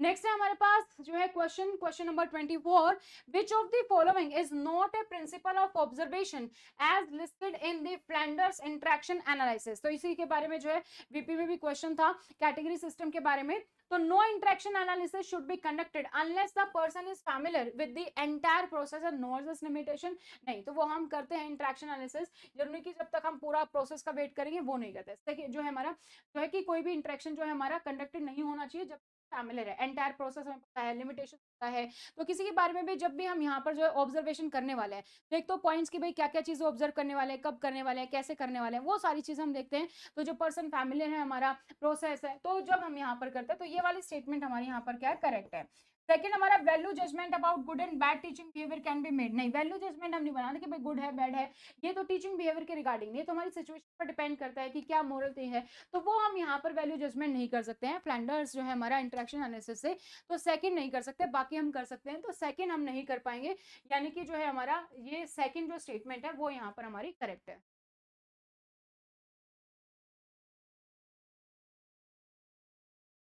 नेक्स्ट है हमारे पास जो है question number 24। Which of the following is not a principle of observation as listed in the Flanders interaction analysis. तो इसी के बारे में जो है वीपी में भी क्वेश्चन था कैटेगरी सिस्टम के बारे में। तो no interaction analysis should be conducted unless the person is familiar with the entire process and knows this limitation. नहीं, तो वो हम करते हैं इंटरेक्शन एनालिसिस, जरूरी कि जब तक हम पूरा प्रोसेस का वेट करेंगे वो नहीं करते। इससे जो है हमारा जो है कि कोई भी इंटरेक्शन जो है हमारा कंडक्टेड नहीं होना चाहिए जब फैमिलियर है, एंटायर प्रोसेस हमें पता है, लिमिटेशन पता है। तो किसी के बारे में भी जब भी हम यहाँ पर जो है ऑब्जर्वेशन करने वाले हैं, तो एक तो पॉइंट्स की भाई क्या क्या चीजें ऑब्जर्व करने वाले हैं, कब करने वाले हैं, कैसे करने वाले हैं, वो सारी चीजें हम देखते हैं। तो जो पर्सन फैमिलियर है, हमारा प्रोसेस है, तो जब हम यहाँ पर करते हैं तो ये वाली स्टेटमेंट हमारे यहाँ पर क्या है, करेक्ट है। सेकंड हमारा value judgement about good and bad teaching behaviour can be made. नहीं, वैल्यू जजमेंट हम नहीं बनाते कि भाई गुड है बैड है, ये तो टीचिंग बिहेवियर के रिगार्डिंग नहीं, तो हमारी सिचुएशन पर डिपेंड करता है कि क्या मोरल थिंग है, तो वो हम यहाँ पर वैल्यू जजमेंट नहीं कर सकते हैं फ्लैंडर्स जो है हमारा इंटरेक्शन एनालिसिस से। तो सेकंड नहीं कर सकते, बाकी हम कर सकते हैं, तो सेकंड हम नहीं कर पाएंगे, यानी कि जो है हमारा ये सेकंड जो स्टेटमेंट है वो यहाँ पर हमारी करेक्ट है।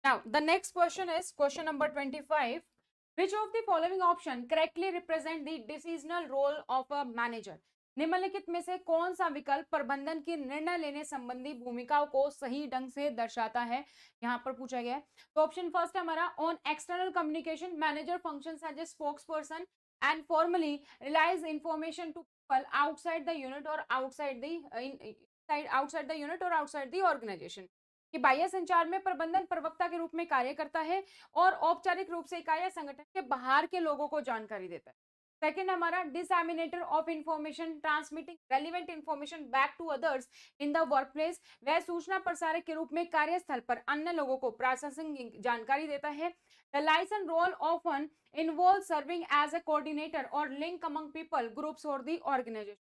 Now, the next question is question number 25. Which of the following option correctly represent the decisional role of a manager? निम्नलिखित में से कौन सा विकल्प प्रबंधन की निर्णय लेने संबंधी भूमिकाओं को सही ढंग से दर्शाता है, यहाँ पर पूछा गया है। तो ऑप्शन फर्स्ट है हमारा on external communication manager functions as a spokesperson and formally releases information to people outside the unit और आउटसाइड द यूनिट और आउटसाइड द ऑर्गेनाइजेशन। कि बाह्य संचार में प्रबंधन प्रवक्ता के रूप में कार्य करता है और औपचारिक रूप से इकाई या संगठन के बाहर के लोगों को जानकारी देता है। सेकंड हमारा disseminator of information, transmitting relevant information back to others in the workplace, वह सूचना प्रसारक के रूप में कार्यस्थल पर अन्य लोगों को प्रासंगिक जानकारी देता है। The liaison role often involve serving as a coordinator और लिंक अमंग पीपल, ग्रुप्स और द ऑर्गेनाइजेशन।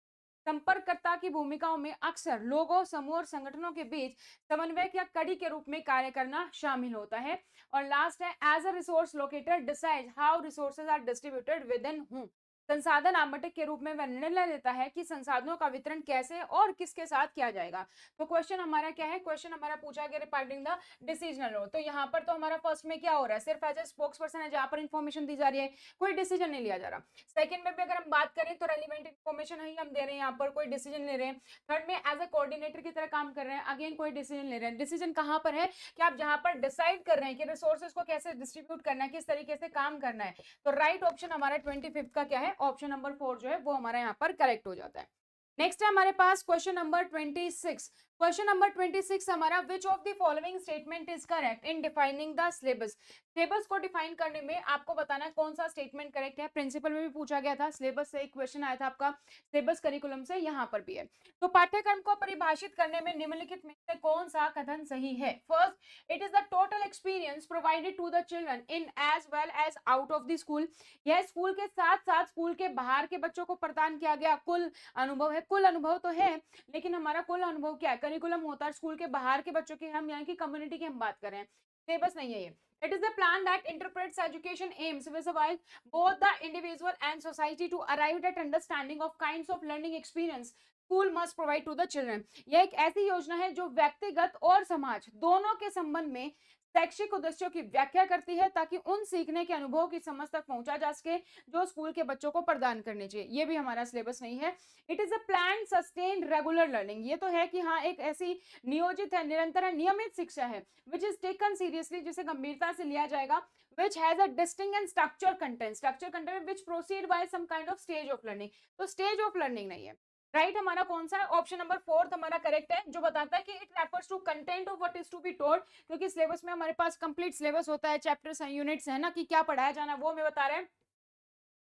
संपर्ककर्ता की भूमिकाओं में अक्सर लोगों, समूह और संगठनों के बीच समन्वयक या कड़ी के रूप में कार्य करना शामिल होता है। और लास्ट है as a resource locator decide how resources are distributed within whom, संसाधन आवंटक के रूप में वह निर्णय लेता है कि संसाधनों का वितरण कैसे और किसके साथ किया जाएगा। तो क्वेश्चन हमारा क्या है, क्वेश्चन हमारा पूछा गया रिगार्डिंग द डिसीजनल रोल। तो यहाँ पर तो हमारा फर्स्ट में क्या हो रहा है, सिर्फ एज ए स्पोक्स पर्सन है जहां पर इंफॉर्मेशन दी जा रही है, कोई डिसीजन नहीं लिया जा रहा। सेकंड में भी अगर हम बात करें तो रेलिवेंट इंफॉर्मेशन ही हम दे रहे हैं, यहाँ पर कोई डिसीजन ले रहे हैं। थर्ड में एज ए कोऑर्डिनेटर की तरह काम कर रहे हैं, अगेन कोई डिसीजन ले रहे हैं। डिसीजन कहाँ पर है कि आप जहां पर डिसाइड कर रहे हैं कि रिसोर्सेज को कैसे डिस्ट्रीब्यूट करना है, किस तरीके से काम करना है। तो राइट ऑप्शन हमारा 25 का क्या है, ऑप्शन नंबर 4 जो है वो हमारा यहाँ पर करेक्ट हो जाता है। नेक्स्ट है हमारे पास क्वेश्चन नंबर 26। क्वेश्चन नंबर 26 हमारा विच of the following statement is correct in defining the syllabus. Syllabus को डिफाइन करने में आपको बताना है कौन सा स्टेटमेंट करेक्ट है। प्रिंसिपल में भी पूछा गया था, सिलेबस से एक क्वेश्चन आया था आपका, सिलेबस करिकुलम से यहाँ पर भी है। तो पाठ्यक्रम को परिभाषित करने में निम्नलिखित में से कौन सा कथन सही है। First, it is the total experience provided to the children in as well as out of the school. यह स्कूल के साथ साथ स्कूल के बाहर के बच्चों को प्रदान किया गया कुल अनुभव है। कुल अनुभव तो है, लेकिन हमारा कुल अनुभव क्या है, करिकुलम होता है स्कूल के बाहर के बच्चों की, हम यानी कि कम्युनिटी की हम बात कर रहे हैं, सिलेबस नहीं है ये। It is a plan that interprets education aims vis-a-vis both the individual and society to arrive at understanding of kinds of learning experience school must provide to the children। यह एक ऐसी योजना है जो व्यक्तिगत और समाज दोनों के संबंध में शैक्षिक उद्देश्यों की व्याख्या करती है ताकि उन सीखने के अनुभव की समझ तक पहुंचा जा सके जो स्कूल के बच्चों को प्रदान करने चाहिए। ये भी हमारा सिलेबस नहीं है। It is a plan sustained regular learning, ये तो है कि हाँ एक ऐसी नियोजित है, निरंतर है, नियमित शिक्षा है। विच इज टेकन सीरियसली, जिसे गंभीरता से लिया जाएगा। Which has a distinct and structure content, structure content which proceed by some kind of stage of learning. तो स्टेज ऑफ लर्निंग नहीं है। राइट हमारा कौन सा है, ऑप्शन नंबर 4 हमारा करेक्ट है, जो बताता है कि it refers to content of what is to be told. क्योंकि सिलेबस में हमारे पास कंप्लीट सिलेबस होता है, चैप्टर्स हैं, यूनिट्स है ना, कि क्या पढ़ाया जाना वो हमें बता रहे हैं।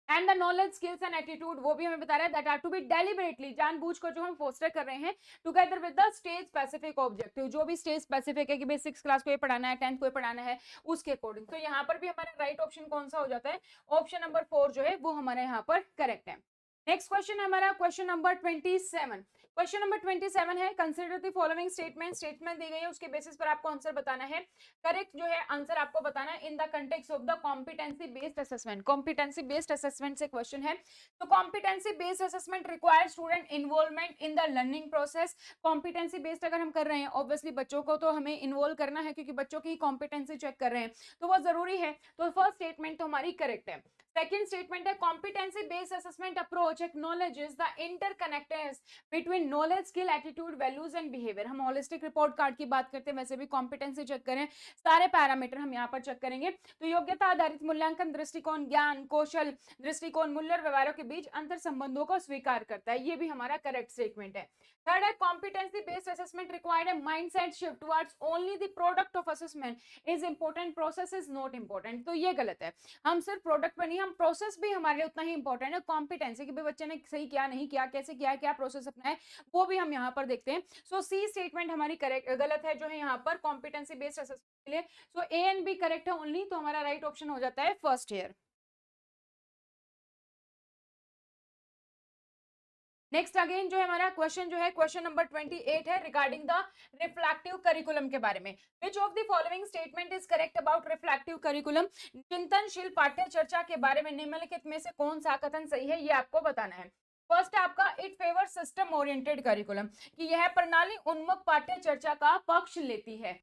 And the knowledge skills and attitude वो भी हमें बता रहा है that are to be deliberately, जानबूझ कर जो हम फोस्टर कर रहे हैं together with the stage specific objective, जो भी स्टेज स्पेसिफिक है कि भाई 6th क्लास को ये पढ़ाना है, 10th को ये पढ़ाना है, उसके अकॉर्डिंग। तो यहाँ पर भी हमारा राइट ऑप्शन कौन सा हो जाता है, ऑप्शन नंबर 4 जो है वो हमारे यहाँ पर करेक्ट है। नेक्स्ट क्वेश्चन है हमारा क्वेश्चन नंबर 27। क्वेश्चन नंबर 27 है consider the following statement, statement दी गई है उसके बेसिस पर आपको आंसर बताना है। करेक्ट जो है आंसर आपको बताना है in the context of the competency based assessment. Competency based assessment से क्वेश्चन है। तो competency based assessment require student involvement in the learning process. Competency based अगर हम कर रहे हैं, ऑब्वियसली बच्चों को तो हमें इन्वॉल्व करना है क्योंकि बच्चों की कॉम्पिटेंसी चेक कर रहे हैं, तो वो जरूरी है। तो फर्स्ट स्टेटमेंट तो हमारी करेक्ट है। सेकंड स्टेटमेंट है competency based assessment approach acknowledges the interconnectedness between knowledge, skill, attitude, values and behaviour. हम होलिस्टिक रिपोर्ट कार्ड की बात करते हैं, वैसे भी कॉम्पिटेंसी चेक करें, सारे पैरामीटर हम यहाँ पर चेक करेंगे। तो योग्यता आधारित मूल्यांकन दृष्टिकोण ज्ञान, कौशल, दृष्टिकोण, मूल्य और व्यवहारों के बीच अंतर संबंधों को स्वीकार करता है। ये भी हमारा करेक्ट स्टेटमेंट है। थर्ड है कॉम्पिटेंसी बेस्ड असेसमेंट रिक्वायर्ड है mindset shift towards only the product of assessment is important, process is not important. तो ये गलत है, हम सिर्फ प्रोडक्ट पर नहीं, हम प्रोसेस भी हमारे लिए उतना ही इंपॉर्टेंट है। कॉम्पिटेंसी कि भाई बच्चे ने सही किया, नहीं किया, कैसे किया, क्या प्रोसेस अपना है, वो भी हम यहाँ पर देखते हैं। सो सी स्टेटमेंट हमारी करेक्ट गलत है जो है यहाँ पर कॉम्पिटेंसी बेस्ड असेसमेंट के लिए। सो ए एंड बी करेक्ट है ओनली, तो हमारा राइट ऑप्शन हो जाता है फर्स्ट ईयर। नेक्स्ट अगेन जो है हमारा क्वेश्चन जो है क्वेश्चन नंबर 28 है रिगार्डिंग द रिफ्लेक्टिव करिकुलम के बारे में। विच of the following statement is correct about reflective curriculum. चिंतनशील पाठ्य चर्चा के बारे में निम्नलिखित में से कौन सा कथन सही है, ये आपको बताना है। फर्स्ट आपका it favour system oriented curriculum, कि यह प्रणाली उन्मुख पाठ्य चर्चा का पक्ष लेती है।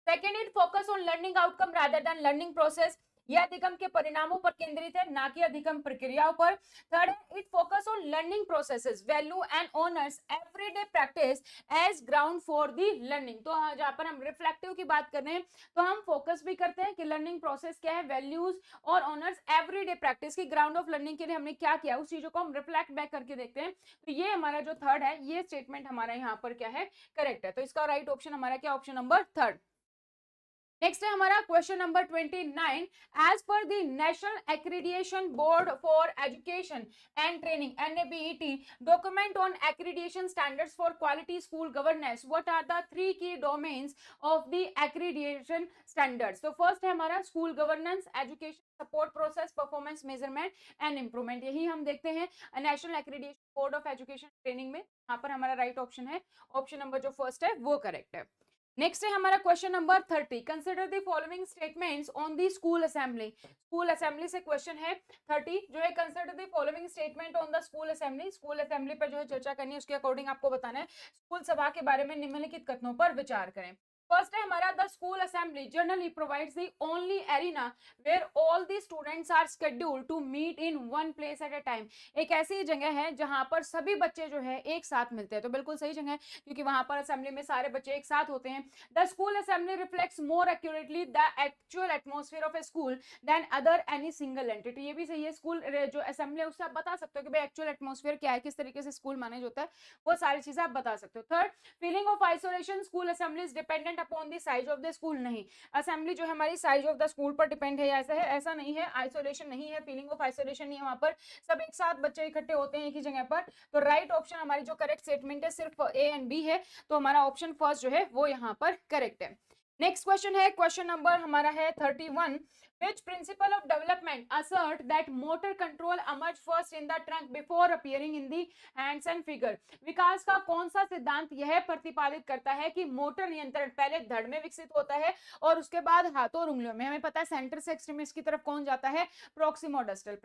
Second it focus on learning outcome rather than learning process, यह अधिगम के परिणामों पर केंद्रित है, ना कि अधिगम प्रक्रियाओं पर। थर्ड है, it focus on learning processes, value and honours everyday practice as ground for the learning. तो जहां पर हम रिफ्लेक्टिव की बात कर रहे हैं तो हम फोकस भी करते हैं कि लर्निंग प्रोसेस क्या है, वैल्यूज और ऑनर्स एवरीडे प्रैक्टिस की ग्राउंड ऑफ लर्निंग के लिए हमने क्या किया, उस चीजों को हम रिफ्लेक्ट बैक करके देखते हैं। तो ये हमारा जो थर्ड है, ये स्टेटमेंट हमारा यहाँ पर क्या है, करेक्ट है। तो इसका राइट ऑप्शन हमारा क्या, ऑप्शन नंबर थर्ड। नेक्स्ट है हमारा question number 29। As per the national accreditation board for education and training NABET document on accreditation standards for quality school governance, what are the 3 key domains of the accreditation standards. तो first है हमारा school governance, education support process, performance measurement and improvement, यही हम देखते हैं national accreditation board of education training में। यहाँ पर हमारा राइट ऑप्शन है ऑप्शन नंबर जो फर्स्ट है वो करेक्ट है। नेक्स्ट है हमारा question number 30। Consider the following statements on the school assembly. School assembly से क्वेश्चन है 30 जो है, consider the following statement on the school assembly. School assembly पर जो है चर्चा करनी है, उसके अकॉर्डिंग आपको बताना है स्कूल सभा के बारे में निम्नलिखित कथनों पर विचार करें। फर्स्ट है हमारा, the school assembly generally provides the only arena where all the students are scheduled to meet in one place at a time. एक ऐसी जगह है जहां पर सभी बच्चे जो है एक साथ मिलते हैं। तो बिल्कुल सही जगह है, क्योंकि वहां पर असेंबली में सारे बच्चे एक साथ होते हैं। The school assembly reflects more accurately the actual atmosphere of a school than other any single entity. ये भी सही है, स्कूल जो असेंबली है उससे आप बता सकते हो कि भाई एक्चुअल एटमॉस्फेयर क्या है, किस तरीके से स्कूल मैनेज होता है, वो सारी चीजें आप बता सकते हो। Third, feeling of isolation school assembly is dependent upon the size of the school. नहीं, असेंबली जो है हमारी साइज ऑफ द स्कूल पर डिपेंड है, ऐसा है, ऐसा नहीं है, आइसोलेशन नहीं है, फीलिंग ऑफ आइसोलेशन नहीं है, वहां पर सब एक साथ बच्चे इकट्ठे होते हैं एक ही जगह पर। तो राइट ऑप्शन हमारी जो करेक्ट स्टेटमेंट है सिर्फ A एंड B है, तो हमारा ऑप्शन फर्स्ट जो है वो यहाँ पर करेक्ट है। नेक्स्ट क्वेश्चन है, क्वेश्चन नंबर हमारा है 31। Which principle of development assert that motor control emerge first in the trunk before appearing in the hands and figure? विकास का कौन सा सिद्धांत यह प्रतिपादित करता है कि मोटर नियंत्रण पहले धड़ में विकसित होता है और उसके बाद हाथों और उंगलियों में? हमें पता है सेंटर से एक्सट्रीमिस की तरफ कौन जाता है, प्रोक्सिमोडिस्टल,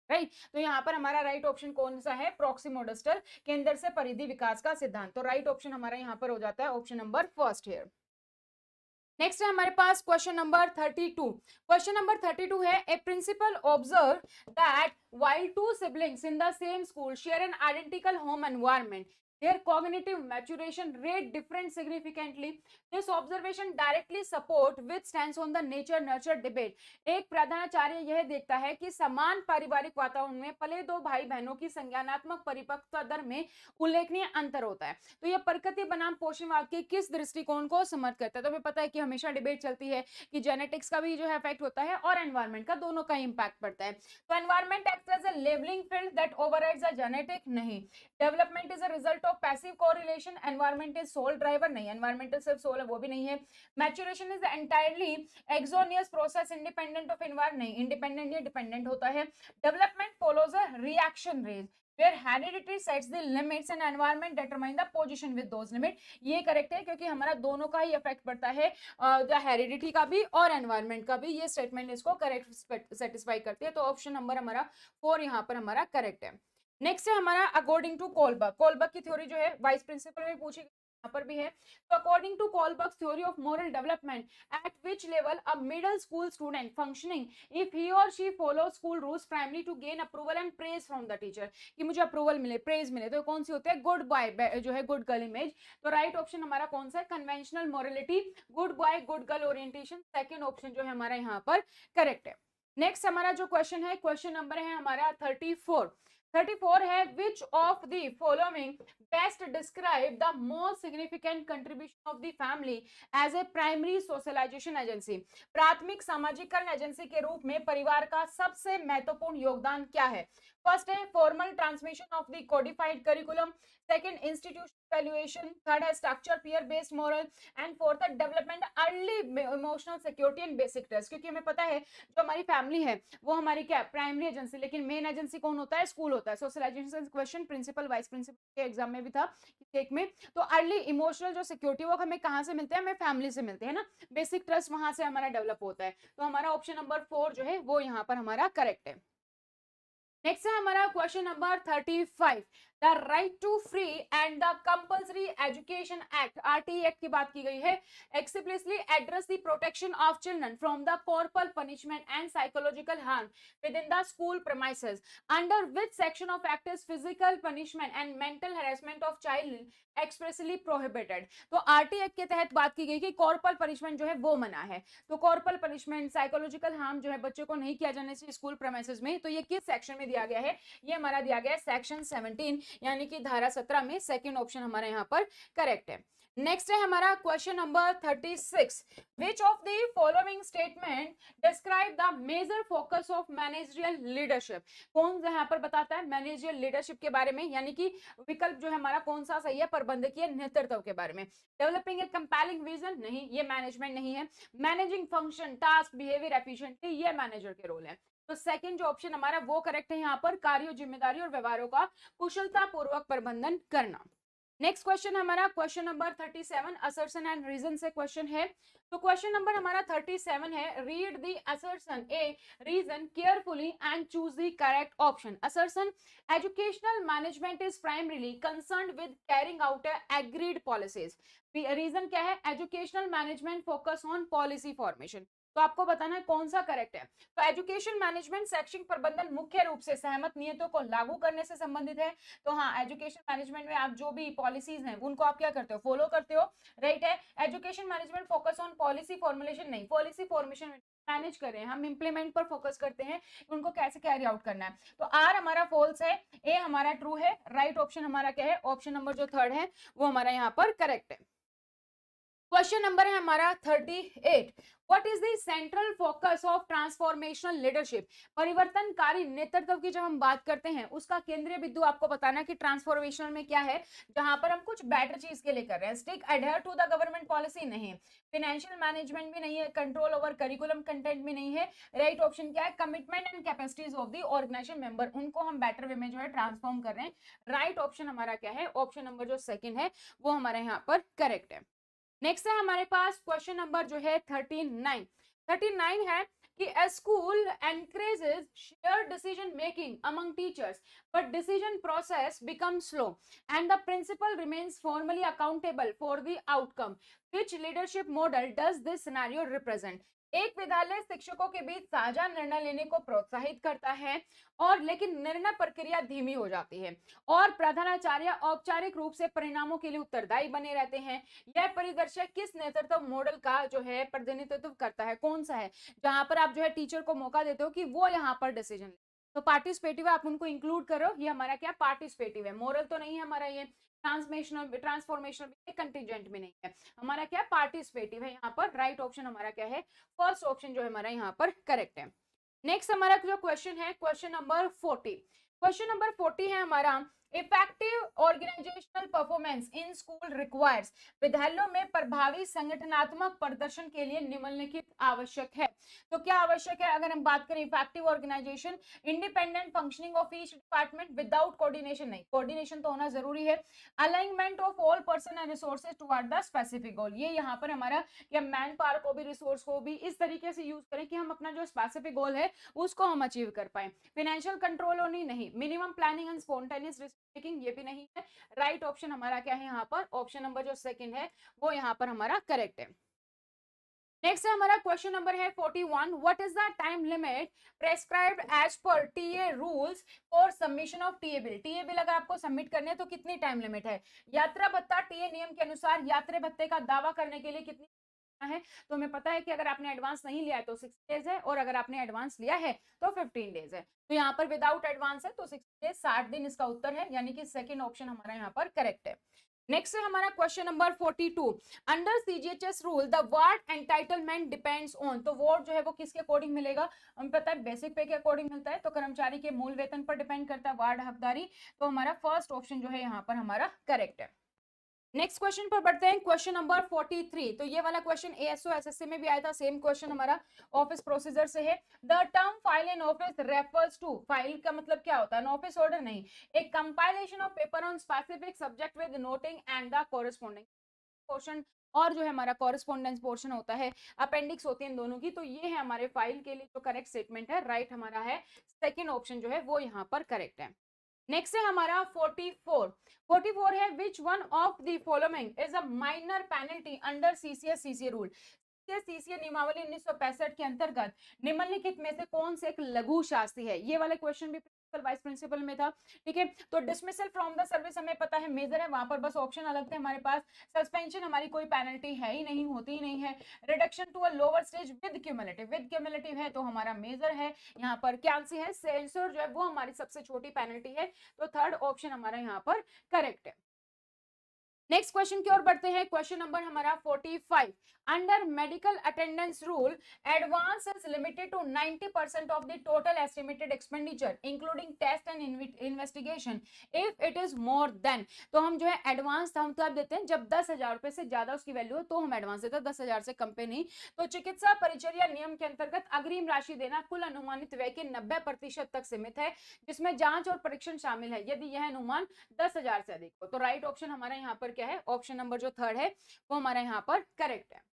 राइट। तो यहाँ पर हमारा राइट ऑप्शन कौन सा है, प्रोक्सिमोडिस्टल, केंद्र से परिधि विकास का सिद्धांत। तो राइट ऑप्शन हमारा यहाँ पर हो जाता है option number first here. Next है हमारे पास क्वेश्चन नंबर 32। क्वेश्चन नंबर 32 है, a principal observe that while two siblings in the same school share an identical home environment, their cognitive maturation rate different significantly. This observation directly support which stands on the nature nurture debate. एक प्रधानाचार्य यह देखता है कि समान पारिवारिक वातावरण में पले दो भाई बहनों की संज्ञानात्मक परिपक्वता दर में उल्लेखनीय अंतर होता है। तो यह प्रकृति बनाम पोषणवाद के किस दृष्टिकोण को समर्थ करता है? तो हमें पता है कि हमेशा डिबेट चलती है कि जेनेटिक्स का भी जो है इफेक्ट होता है और एनवायरमेंट का, दोनों का इंपैक्ट पड़ता है। तो environment acts as a levelling field that overrides the genetic, नहीं। Development is a result of passive correlation, environment is sole driver, नहीं। एनवायरमेंटल सिर्फ सोल है वो भी नहीं है। Maturation is entirely exogenous process independent of environment, नहीं, independent या डिपेंडेंट होता है। Development follows a reaction range where heredity sets the limits and environment determine the position with those limit। ये करेक्ट है क्योंकि हमारा दोनों का ही इफेक्ट पड़ता है, हेरिडिटी का भी और एनवायरमेंट का भी। ये स्टेटमेंट इसको करेक्ट सेटिस्फाई करती है, तो ऑप्शन नंबर हमारा 4 यहाँ पर हमारा करेक्ट है। नेक्स्ट है हमारा अकॉर्डिंग टू कोलबर्ग। कोलबर्ग की थ्योरी जो है वाइस प्रिंसिपल में पूछी, यहाँ पर भी है। तो according to Kohlberg's theory of moral development, at which level a middle school student functioning if he और she follow school rules primary to gain approval and praise from the teacher, कि मुझे अप्रूवल मिले, praise मिले, तो कौन सी होती है, good boy जो है, गुड गर्ल इमेज। तो राइट ऑप्शन हमारा कौन सा है, conventional morality, good boy good girl orientation, second option जो है हमारा यहाँ पर करेक्ट है। नेक्स्ट हमारा जो क्वेश्चन है, क्वेश्चन नंबर है हमारा 34 है, which of the following best describe the most significant contribution of the family as a primary socialization agency? प्राथमिक सामाजिकरण एजेंसी के रूप में परिवार का सबसे महत्वपूर्ण योगदान क्या है? फर्स्ट है formal transmission of the codified curriculum, second institution valuation, third है structure peer based moral, and fourth है development early emotional security and basic trust. क्योंकि हमें पता है जो हमारी फैमिली है वो हमारी क्या प्राइमरी एजेंसी, लेकिन मेन एजेंसी कौन होता है, स्कूल होता है। Socialisation question principal vice principal के एग्जाम में भी था एक में। तो अर्ली इमोशनल जो सिक्योरिटी वो हमें कहाँ से मिलते हैं, हमें फैमिली से मिलते हैं ना, बेसिक ट्रस्ट वहां से हमारा डेवलप होता है। तो हमारा ऑप्शन नंबर 4 जो है वो यहाँ पर हमारा करेक्ट है। नेक्स्ट है हमारा question number 35। The right to free and the compulsory education act, RT act की बात की गई है, explicitly address the protection of children from the corporal punishment and psychological harm within the school premises, under which section of act is physical punishment and mental harassment of child expressly prohibited। तो RT act के तहत बात की गई कि corporal punishment जो है वो मना है, तो कॉर्पोरल पनिशमेंट साइकोलॉजिकल हार्म जो है बच्चों को नहीं किया जाने से स्कूल प्रेमाइसेस में, तो ये किस सेक्शन में दिया गया है, ये हमारा दिया गया है सेक्शन 17 यानी कि धारा 17 में, सेकंड ऑप्शन हमारा यहाँ पर करेक्ट है। नेक्स्ट है हमारा question number 36, which of the following statement describe the major focus of managerial leadership, कौन यहाँ पर बताता है मैनेजरियल लीडरशिप के बारे में, यानी कि विकल्प जो है हमारा कौन सा सही है, प्रबंधकीय नेतृत्व के बारे में। डेवलपिंग ए कंपेलिंग विजन, नहीं ये मैनेजमेंट नहीं है। Managing function task behaviour efficiently, ये मैनेजर के रोल है। तो सेकंड जो ऑप्शन हमारा वो करेक्ट है यहाँ पर, कार्यों जिम्मेदारी और व्यवहारों का कुशलता पूर्वक प्रबंधन करना। नेक्स्ट क्वेश्चन हमारा question number 37, assertion and reason से क्वेश्चन है। तो क्वेश्चन नंबर हमारा 37 है, read the assertion a reason carefully and choose the correct option. Assertion, educational management is primarily concerned with carrying out agreed policies. Reason क्या है, educational management focus on policy formation. तो आपको बताना है कौन सा करेक्ट है। तो एजुकेशन मैनेजमेंट शैक्षिक प्रबंधन मुख्य रूप से सहमत नियतों को लागू करने से संबंधित है। तो हाँ, एजुकेशन मैनेजमेंट में आप जो भी पॉलिसीज हैं उनको आप क्या करते हो, फॉलो करते हो, राइट है। Education management focus on policy formulation, नहीं, पॉलिसी फॉर्मेशन मैनेज कर रहे हैं हम, इंप्लीमेंट पर फोकस करते हैं, उनको कैसे कैरी आउट करना है। तो आर हमारा फॉल्स है, ए हमारा ट्रू है, राइट ऑप्शन हमारा क्या है, ऑप्शन नंबर जो थर्ड है वो हमारा यहाँ पर करेक्ट है। क्वेश्चन नंबर है हमारा 38, what is the central focus of transformational leadership. परिवर्तनकारी नेतृत्व की जब हम बात करते हैं उसका केंद्रीय बिंदु आपको बताना है कि ट्रांसफॉर्मेशनल में क्या है, जहां पर हम कुछ बेटर चीज के लिए कर रहे हैं। Stick adhere to the government policy, नहीं। फाइनेंशियल मैनेजमेंट भी नहीं है, कंट्रोल ओवर करिकुलम कंटेंट भी नहीं है। राइट ऑप्शन क्या है, commitment and capacities of the organisation member, उनको हम बेटर वे में जो है ट्रांसफॉर्म कर रहे हैं। राइट ऑप्शन हमारा क्या है, ऑप्शन नंबर जो सेकंड है वो हमारे यहाँ पर करेक्ट है। नेक्स्ट है हमारे पास क्वेश्चन नंबर जो है 39 है कि a school encourages shared decision making among teachers but decision process becomes slow and the principal remains formally accountable for the outcome, which leadership model does this scenario represent। एक विद्यालय शिक्षकों के बीच साझा निर्णय लेने को प्रोत्साहित करता है और लेकिन निर्णय प्रक्रिया धीमी हो जाती है और प्रधानाचार्य औपचारिक रूप से परिणामों के लिए उत्तरदायी बने रहते हैं। यह परिदृश्य किस नेतृत्व मॉडल का जो है प्रतिनिधित्व करता है, कौन सा है, जहां पर आप जो है टीचर को मौका देते हो कि वो यहाँ पर डिसीजन ले। तो पार्टिसिपेटिव आप उनको इंक्लूड करो, ये हमारा क्या पार्टिसिपेटिव है, मोरल तो नहीं है हमारा, ये ट्रांसफॉर्मेशनल भी कंटीजेंट भी नहीं है, हमारा क्या पार्टिसिपेटिव है यहाँ पर। राइट ऑप्शन हमारा क्या है, फर्स्ट ऑप्शन जो है हमारा यहाँ पर करेक्ट है। नेक्स्ट हमारा जो क्वेश्चन है क्वेश्चन नंबर 40, क्वेश्चन नंबर 40 है हमारा, effective organisational performance in school requires, विद्यालयों में प्रभावी संगठनात्मक प्रदर्शन के लिए निम्नलिखित आवश्यक है। तो क्या आवश्यक है, अगर हम बात करें effective organisation, independent functioning of each department without coordination, नहीं, कोऑर्डिनेशन तो होना जरूरी है। Alignment of all person and resources toward the specific goal, ये यहाँ पर हमारा या मैन पावर को भी रिसोर्स को भी इस तरीके से यूज करें कि हम अपना जो स्पेसिफिक गोल है उसको हम अचीव कर पाए। फाइनेंशियल कंट्रोल होनी, नहीं। Minimum planning and spontaneous risk, ये भी नहीं है। राइट ऑप्शन हमारा क्या है यहाँ पर, ऑप्शन नंबर जो सेकंड है वो यहाँ पर हमारा करेक्ट है। नेक्स्ट है हमारा क्वेश्चन नंबर है 41, what is the time limit prescribed as per TA rules for submission of TA bill. TA bill अगर आपको सबमिट करने हैं तो कितनी टाइम लिमिट है। यात्रा भत्ता टीए नियम के अनुसार यात्रा भत्ते का दावा करने के लिए कितनी है, तो हमें पता है कि अगर आपने एडवांस नहीं लिया है तो 60 डेज है और अगर आपने एडवांस लिया है तो 15 डेज है। तो यहाँ पर विदाउट एडवांस है तो 60 डेज 60 दिन इसका उत्तर है, यानी कि सेकंड ऑप्शन हमारा यहाँ पर करेक्ट है। नेक्स्ट है हमारा question number 42, under CGHS rule the ward entitlement depends on, तो वोट जो है वो किसके अकॉर्डिंग मिलेगा, हमें पता है बेसिक पे के अकॉर्डिंग मिलता है, तो कर्मचारी के मूल वेतन पर डिपेंड करता है वार्ड हकदारी। तो हमारा फर्स्ट ऑप्शन जो है यहाँ पर हमारा करेक्ट है। नेक्स्ट क्वेश्चन पर बढ़ते हैं, क्वेश्चन नंबर 43, तो ये वाला क्वेश्चन एएसओ एसएससी में भी आया था, सेम क्वेश्चन हमारा ऑफिस प्रोसीजर से है। The term file in office refers to, file का मतलब क्या होता है, ऑफिस ऑर्डर नहीं, एक compilation of paper on specific subject with noting and the corresponding portion, और जो है हमारा कॉरेस्पॉन्डेंस पोर्शन होता है, अपेंडिक्स होती है इन दोनों की। तो ये है हमारे फाइल के लिए जो करेक्ट स्टेटमेंट है, राइट हमारा है सेकंड ऑप्शन जो है वो यहाँ पर करेक्ट है। नेक्स्ट है हमारा 44। 44 है which one of the following is a minor penalty under CCS CCA rule. CCA नियमावली 1965 के अंतर्गत निम्नलिखित में से कौन से एक लघु शास्ति है। ये वाले क्वेश्चन भी प्रिंसिपल वाइस प्रिंसिपल में था, ठीक है। तो डिसमिसल फ्रॉम द सर्विस हमें पता है मेजर है, वहां पर बस ऑप्शन अलग थे हमारे पास। सस्पेंशन हमारी कोई पेनल्टी है ही नहीं, होती ही नहीं है। Reduction to a lower stage with cumulative है तो हमारा मेजर है। यहाँ पर कैंसी है, सेंसर जो है वो हमारी सबसे छोटी पेनल्टी है, तो थर्ड ऑप्शन हमारा यहाँ पर करेक्ट है। नेक्स्ट क्वेश्चन की ओर बढ़ते हैं। क्वेश्चन नंबर हमारा 45। Under medical attendance rule advance is limited to 90% of the total estimated expenditure including test and investigation if it is more than. तो हम जो है एडवांस हम तब देते हैं जब 10,000 रुपए से ज्यादा उसकी वैल्यू हो तो हम एडवांस देते हैं, 10,000 से कम पे नहीं। तो चिकित्सा परिचर्या नियम के अंतर्गत अग्रिम राशि देना कुल अनुमानित व्यय के 90% तक सीमित है, जिसमें जांच और परीक्षण शामिल है यदि यह अनुमान 10,000 से अधिक हो। तो राइट ऑप्शन हमारा यहाँ पर क्या है, ऑप्शन नंबर जो थर्ड है वो हमारा यहाँ पर करेक्ट है।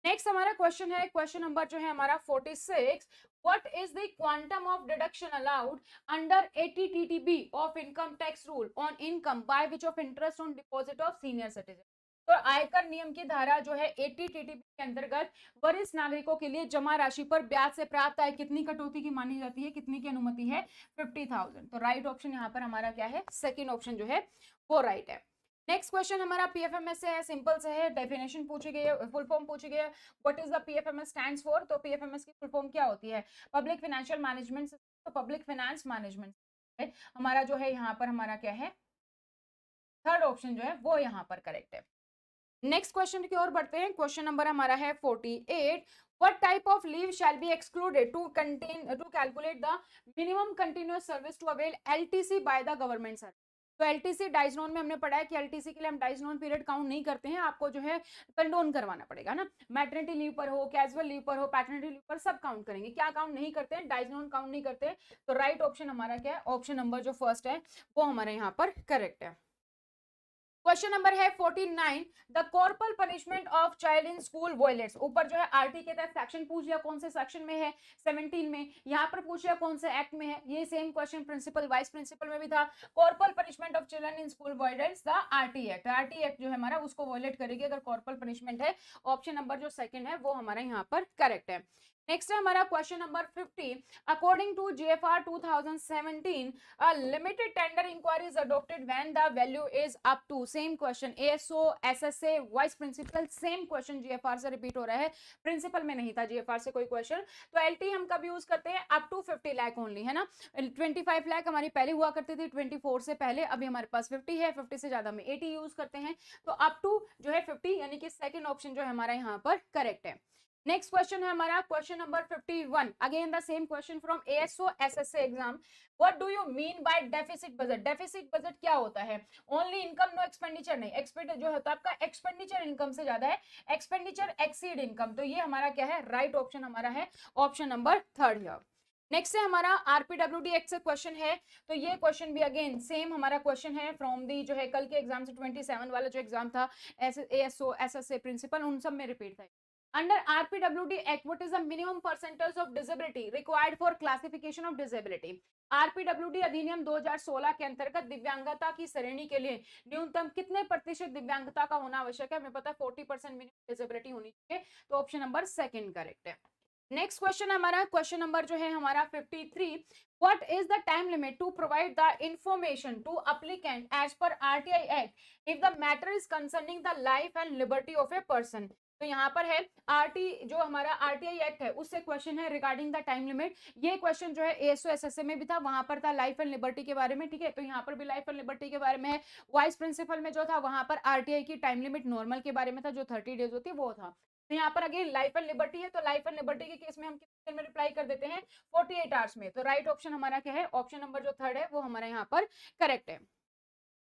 नेक्स्ट हमारा क्वेश्चन है, क्वेश्चन नंबर जो है हमारा 46। What is the quantum of deduction allowed under 80 of income tax rule on income by which of interest on deposit of senior citizen. तो आयकर नियम की धारा जो है 80 टीटीबी के अंतर्गत वरिष्ठ नागरिकों के लिए जमा राशि पर ब्याज से प्राप्त आय कितनी कटौती की मानी जाती है, कितनी की अनुमति है, 50,000। तो राइट ऑप्शन यहाँ पर हमारा क्या है, सेकेंड ऑप्शन जो है वो राइट है। नेक्स्ट क्वेश्चन हमारा पीएफएमएस से है, सिंपल से है, डेफिनेशन पूछी गई है, फुल फॉर्म पूछी गई है। What is the PFMS stands for. तो पीएफएमएस की फुल फॉर्म क्या होती है, पब्लिक फाइनेंशियल मैनेजमेंट। तो पब्लिक फाइनेंस मैनेजमेंट हमारा जो है यहाँ पर हमारा क्या है, थर्ड ऑप्शन जो है वो यहाँ पर करेक्ट है। नेक्स्ट क्वेश्चन की ओर बढ़ते हैं। क्वेश्चन नंबर हमारा है 48। What type of leave shall be excluded to calculate the minimum continuous service to avail LTC by the government service। तो LTC डाइजनोन में हमने पढ़ा है कि LTC के लिए हम डाइजनोन पीरियड काउंट नहीं करते हैं, आपको जो है कंडोन करवाना पड़ेगा ना। मैटरनिटी लीव पर हो, कैजुअल लीव पर हो, पैटर्निटी लीव पर सब काउंट करेंगे। क्या काउंट नहीं करते हैं, डाइजनोन काउंट नहीं करते। तो राइट ऑप्शन हमारा क्या है, ऑप्शन नंबर जो फर्स्ट है वो हमारे यहाँ पर करेक्ट है। क्वेश्चन नंबर है 49। The corporal punishment of child in school violets. ऊपर जो है आरटी के तहत सेक्शन पूछ लिया, कौन से सेक्शन में है, 17 में। यहाँ पर पूछ लिया कौन से एक्ट में है, ये same question principal vice principal में भी था। Corporal punishment of children in school violates the RT act. RT act जो है हमारा उसको वायलेट करेगी अगर कॉर्पोरल पनिशमेंट है। ऑप्शन नंबर जो सेकंड है वो हमारा यहाँ पर करेक्ट है। नेक्स्ट है हमारा question number 50। According to GFR 2017 a limited tender inquiry is adopted when the value is up to। same question ASO SSA vice principal, same question GFR से रिपीट हो रहा है, प्रिंसिपल में नहीं था जीएफआर से कोई क्वेश्चन। तो एलटी हम कब यूज करते हैं, अप टू 50 लाख ओनली, है ना। 25 लाख हमारी पहले हुआ करती थी 24 से पहले, अभी हमारे पास 50 है, 50 से ज्यादा में 80 यूज करते हैं। तो अप टू जो है 50 यानी कि सेकंड ऑप्शन जो है हमारा यहाँ पर करेक्ट है। नेक्स्ट क्वेश्चन है हमारा question number 51। Again the same question from ASO SSC exam. What do you mean by deficit budget. Deficit budget क्या होता है, ओनली इनकम नो एक्सपेंडिचर नहीं, एक्सपेंडिचर जो होता है आपका एक्सपेंडिचर इनकम से ज्यादा है, एक्सपेंडिचर एक्सीड इनकम। तो ये हमारा क्या है, राइट ऑप्शन हमारा है option number third here. Next है हमारा आरपीडब्ल्यूडी एक्ट से क्वेश्चन है। तो ये क्वेश्चन भी अगेन सेम हमारा क्वेश्चन है फ्रॉम दी जो है कल के एग्जाम से 27 वाला जो एग्जाम था एएसओ एसएससी प्रिंसिपल, उन सब में रिपीट था। Under RPWD Act, what is the minimum percentage of disability required for classification of disability? RPWD अधिनियम 2016 के अंतर्गत दिव्यांगता की श्रेणी के लिए न्यूनतम कितने प्रतिशत दिव्यांगता का होना आवश्यक है। हमें पता है 40% मिनिमम डिसेबिलिटी होनी चाहिए, तो ऑप्शन नंबर सेकंड करेक्ट है। नेक्स्ट क्वेश्चन हमारा क्वेश्चन नंबर जो है हमारा 53। What is the time limit to provide the information to applicant as per RTI Act if the matter is concerning the life and liberty of a person? तो यहाँ पर है RT जो हमारा आरटीआई एक्ट है उससे क्वेश्चन है regarding the time limit. ये क्वेश्चन जो है एएसओ एसएसए में भी था, वहां पर था लाइफ एंड लिबर्टी के बारे में, ठीक है। तो यहाँ पर भी लाइफ एंड लिबर्टी के बारे में है। वाइस प्रिंसिपल में जो था वहां पर आरटीआई की टाइम लिमिट नॉर्मल के बारे में था, जो 30 डेज होती है वो था। तो यहाँ पर अगेन लाइफ एंड लिबर्टी है, तो लाइफ एंड लिबर्टी के केस में हम कितने में रिप्लाई कर देते हैं, 48 आवर्स में। तो राइट ऑप्शन हमारा क्या है, ऑप्शन नंबर जो थर्ड है वो हमारा यहाँ पर करेक्ट है।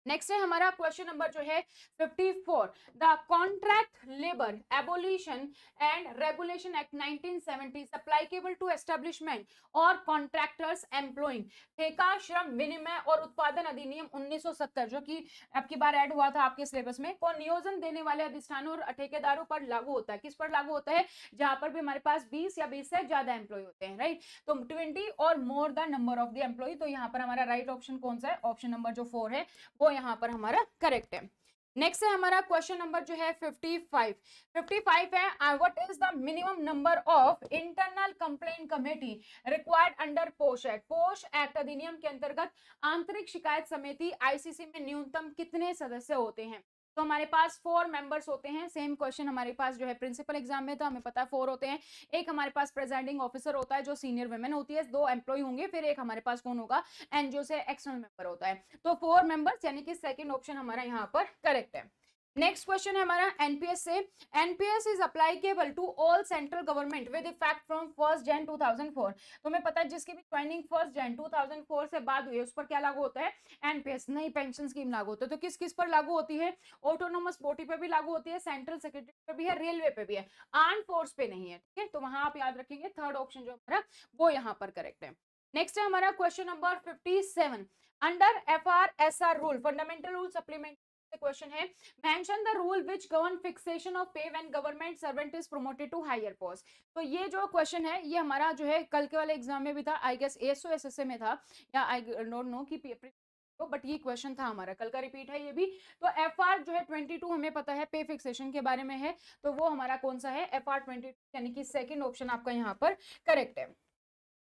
नेक्स्ट है हमारा क्वेश्चन नंबर जो है 54, the contract labour abolition and regulation act 1970 applicable to establishment और कॉन्ट्रैक्टर्स एम्प्लॉइंग। ठेका श्रम विनिमय और उत्पादन अधिनियम 1970 जो कि आपकी बार ऐड हुआ था आपके सिलेबस में, को नियोजन देने वाले अधिष्ठानों और ठेकेदारों पर लागू होता है। किस पर लागू होता है? जहां पर भी हमारे पास 20 या 20 से ज्यादा एम्प्लॉय होते हैं, राइट। तो 20 और more the number of the employ. तो यहाँ पर हमारा राइट ऑप्शन कौन सा है? ऑप्शन नंबर जो 4 है वो यहाँ पर हमारा करेक्ट है। नेक्स्ट है हमारा क्वेश्चन नंबर जो है 55 है, what is the minimum number of internal complaint committee required under पोश एक्ट। पोश एक्ट अधिनियम के अंतर्गत आंतरिक शिकायत समिति आईसीसी में न्यूनतम कितने सदस्य होते हैं? तो हमारे पास 4 मेंबर्स होते हैं। सेम क्वेश्चन हमारे पास जो है प्रिंसिपल एग्जाम में था, हमें पता है 4 होते हैं। एक हमारे पास प्रेजाइडिंग ऑफिसर होता है जो सीनियर वुमेन होती है, 2 एम्प्लॉय होंगे, फिर एक हमारे पास कौन होगा? एनजीओ से एक्सटर्नल मेंबर होता है। तो 4 मेंबर्स, यानी कि सेकंड ऑप्शन हमारा यहाँ पर करेक्ट है। नेक्स्ट क्वेश्चन है हमारा एनपीएस से। NPS is applicable to all central government with effect from 1 Jan 2004। तो हमें पता है जिसकी भी ज्वाइनिंग 1 जन 2004 से बाद हुई है उस पर क्या लागू होता है? एनपीएस, नई पेंशन स्कीम लागू होता है। तो किस किस पर लागू होती है? ऑटोनोमस बॉडी पे भी लागू होती है, सेंट्रल सेक्रेटरी पे भी है, रेलवे पे भी है, आर्म फोर्स पे नहीं है, ठीक है। तो वहां आप याद रखेंगे थर्ड ऑप्शन जो हमारा वो यहाँ पर करेक्ट है। नेक्स्ट है हमारा question number 57, under FRSR rule fundamental rule supplement question है, mention the rule which govern fixation of pay when government servant is promoted to higher post. तो ये जो क्वेश्चन है ये हमारा जो है कल के वाले एग्जाम में भी था, आई गेस एसओ एसएसए में था, या आई डोंट नो कि तो बट ये क्वेश्चन था हमारा, कल का रिपीट है ये भी। तो एफआर जो है 22 हमें पता है पे फिक्सेशन के बारे में है, तो वो हमारा कौन सा है? एफआर 22, यानी कि सेकंड ऑप्शन आपका यहाँ पर करेक्ट है।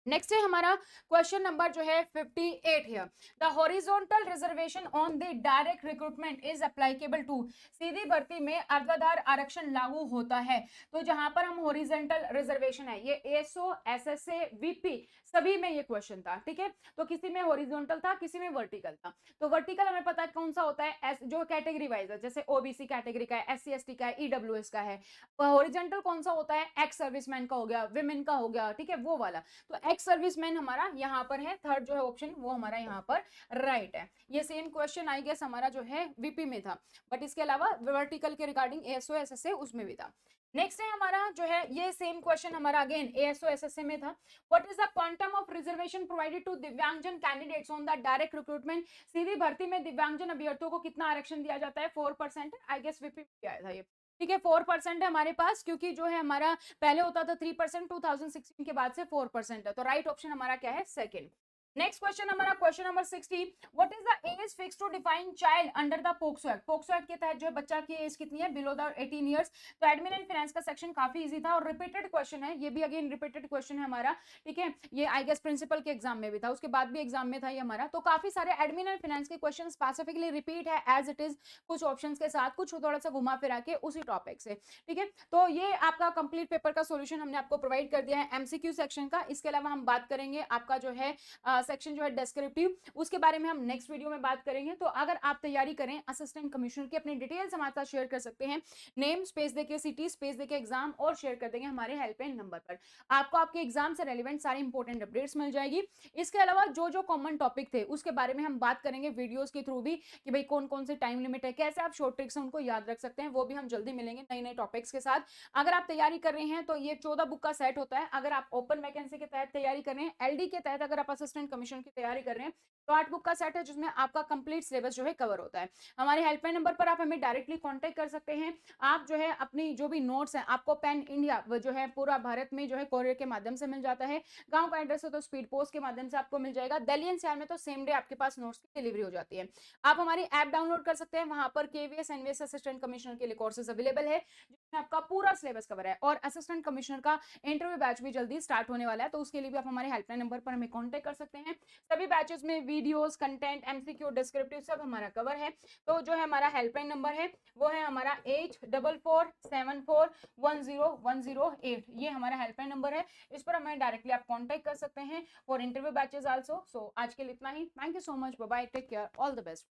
नेक्स्ट है हमारा क्वेश्चन नंबर जो है 58 है, the horizontal reservation on the direct recruitment is applicable to. सीधी भर्ती में अर्धवाधार आरक्षण लागू होता है। तो जहां पर हम हॉरिजॉन्टल रिजर्वेशन है, ये एसओ एसएसए वीपी सभी में ये क्वेश्चन था, ठीक है। तो किसी में हॉरिजॉन्टल था, किसी में वर्टिकल था। तो वर्टिकल हमें पता है कौन सा होता है? जो कैटेगरी वाइज है, जैसे ओबीसी कैटेगरी का है, एससी एसटी का है, ईडब्ल्यूएस का है। हॉरिजॉन्टल कौन सा होता है? एक्स सर्विसमैन का हो गया, विमेन का हो गया, ठीक है, वो वाला। तो एक्स सर्विसमैन हमारा यहाँ पर है, थर्ड जो है ऑप्शन वो हमारा यहाँ पर राइट है। ये सेम क्वेश्चन आई गेस हमारा जो है वीपी में था, बट इसके अलावा वर्टिकल के रिगार्डिंग एएसओ एसएसए उसमें भी था। नेक्स्ट है हमारा जो है ये सेम क्वेश्चन हमारा अगेन एएसओ एसएसए में था, what is the quantum of reservation provided to divyangjan candidates on the direct recruitment. सीधी भर्ती में दिव्यांगजन अभ्यर्थियों को कितना आरक्षण दिया जाता है? 4%। आई गेस वीपी में आया था ये, ठीक है। 4% है हमारे पास, क्योंकि जो है हमारा पहले होता था 3%, 2016 के बाद से 4% है। तो राइट ऑप्शन हमारा क्या है? सेकंड। नेक्स्ट क्वेश्चन हमारा question number 60, what is the age fix to define child under the POCSO act. POCSO act के तहत जो है बच्चा की एज कितनी है? Below the 18 years. तो एडमिन एंड फाइनेंस का सेक्शन काफी इजी था और रिपीटेड क्वेश्चन है, ये भी अगेन रिपीटेड क्वेश्चन है हमारा, ठीक है। ये आई गेस प्रिंसिपल के एग्जाम में भी था, उसके बाद भी एग्जाम में था ये हमारा। तो काफी सारे एडमिन एंड फाइनेंस के क्वेश्चन स्पेसिफिकली रिपीट है एज इट इज, कुछ ऑप्शंस के साथ, कुछ थोड़ा सा घुमा फिरा के उसी टॉपिक से, ठीक है। तो ये आपका कंप्लीट पेपर का सॉल्यूशन हमने आपको प्रोवाइड कर दिया है एमसीक्यू सेक्शन का। इसके अलावा हम बात करेंगे आपका जो है सेक्शन जो है डिस्क्रिप्टिव, उसके बारे में हम नेक्स्ट वीडियो में बात करेंगे। तो अगर आप तैयारी करें असिस्टेंट कमिश्नर की, अपनी डिटेल्स हमारे साथ शेयर कर सकते हैं, नेम स्पेस देके सिटी स्पेस देके एग्जाम, और शेयर कर देंगे हमारे हेल्पलाइन नंबर पर। आपको आपके एग्जाम से रेलिवेंट सारी इंपॉर्टेंट अपडेट्स मिल जाएगी। इसके अलावा जो जो कॉमन टॉपिक थे उसके बारे में हम बात करेंगे वीडियोस के थ्रू भी, कि भाई कौन कौन से टाइम लिमिट है, कैसे आप शॉर्ट ट्रिक्स उनको याद रख सकते हैं, वो भी हम जल्दी मिलेंगे नए नए टॉपिक्स के साथ। अगर आप तैयारी कर रहे हैं तो ये 14 बुक का सेट होता है। अगर आप ओपन वैकेंसी के तहत तैयारी कर रहे हैं, एलडी के तहत अगर आप असिस्टेंट कमिश्नर की तैयारी कर रहे हैं, तो 8 बुक का सेट है जिसमें आपका कंप्लीट सिलेबस जो है कवर होता है। हमारे हेल्पलाइन नंबर पर आप हमें डायरेक्टली कांटेक्ट कर सकते हैं। आप जो है अपनी जो भी नोट्स हैं, आपको पैन इंडिया जो है पूरा भारत में जो है कोरियर के माध्यम से मिल जाता है। गांव का एड्रेस है तो स्पीड पोस्ट के माध्यम से आपको मिल जाएगा। दिल्ली एनसीआर में तो सेम डे आपके पास नोट्स की डिलीवरी हो जाती है। आप हमारी ऐप डाउनलोड कर सकते हैं, वहां पर केवीएस एनवीएस असिस्टेंट कमिश्नर के लिए कोर्सेज अवेलेबल है जिसमें आपका पूरा सिलेबस कवर है, और असिस्टेंट कमिश्नर का इंटरव्यू बैच भी जल्दी स्टार्ट होने वाला है। तो उसके लिए भी आप हमारे हेल्पलाइन नंबर पर हमें कॉन्टेक्ट कर सकते हैं। सभी बैचेस में वीडियोस, कंटेंट, एमसीक्यू, डिस्क्रिप्टिव सब हमारा कवर है। तो जो है हमारा हेल्पलाइन नंबर है वो है हमारा 8447410108। ये हमारा हेल्पलाइन नंबर है, इस पर हमें डायरेक्टली आप कांटेक्ट कर सकते हैं for interview batches also. So आज के लिए इतना ही। Thank you so much, bye bye, take care, all the best.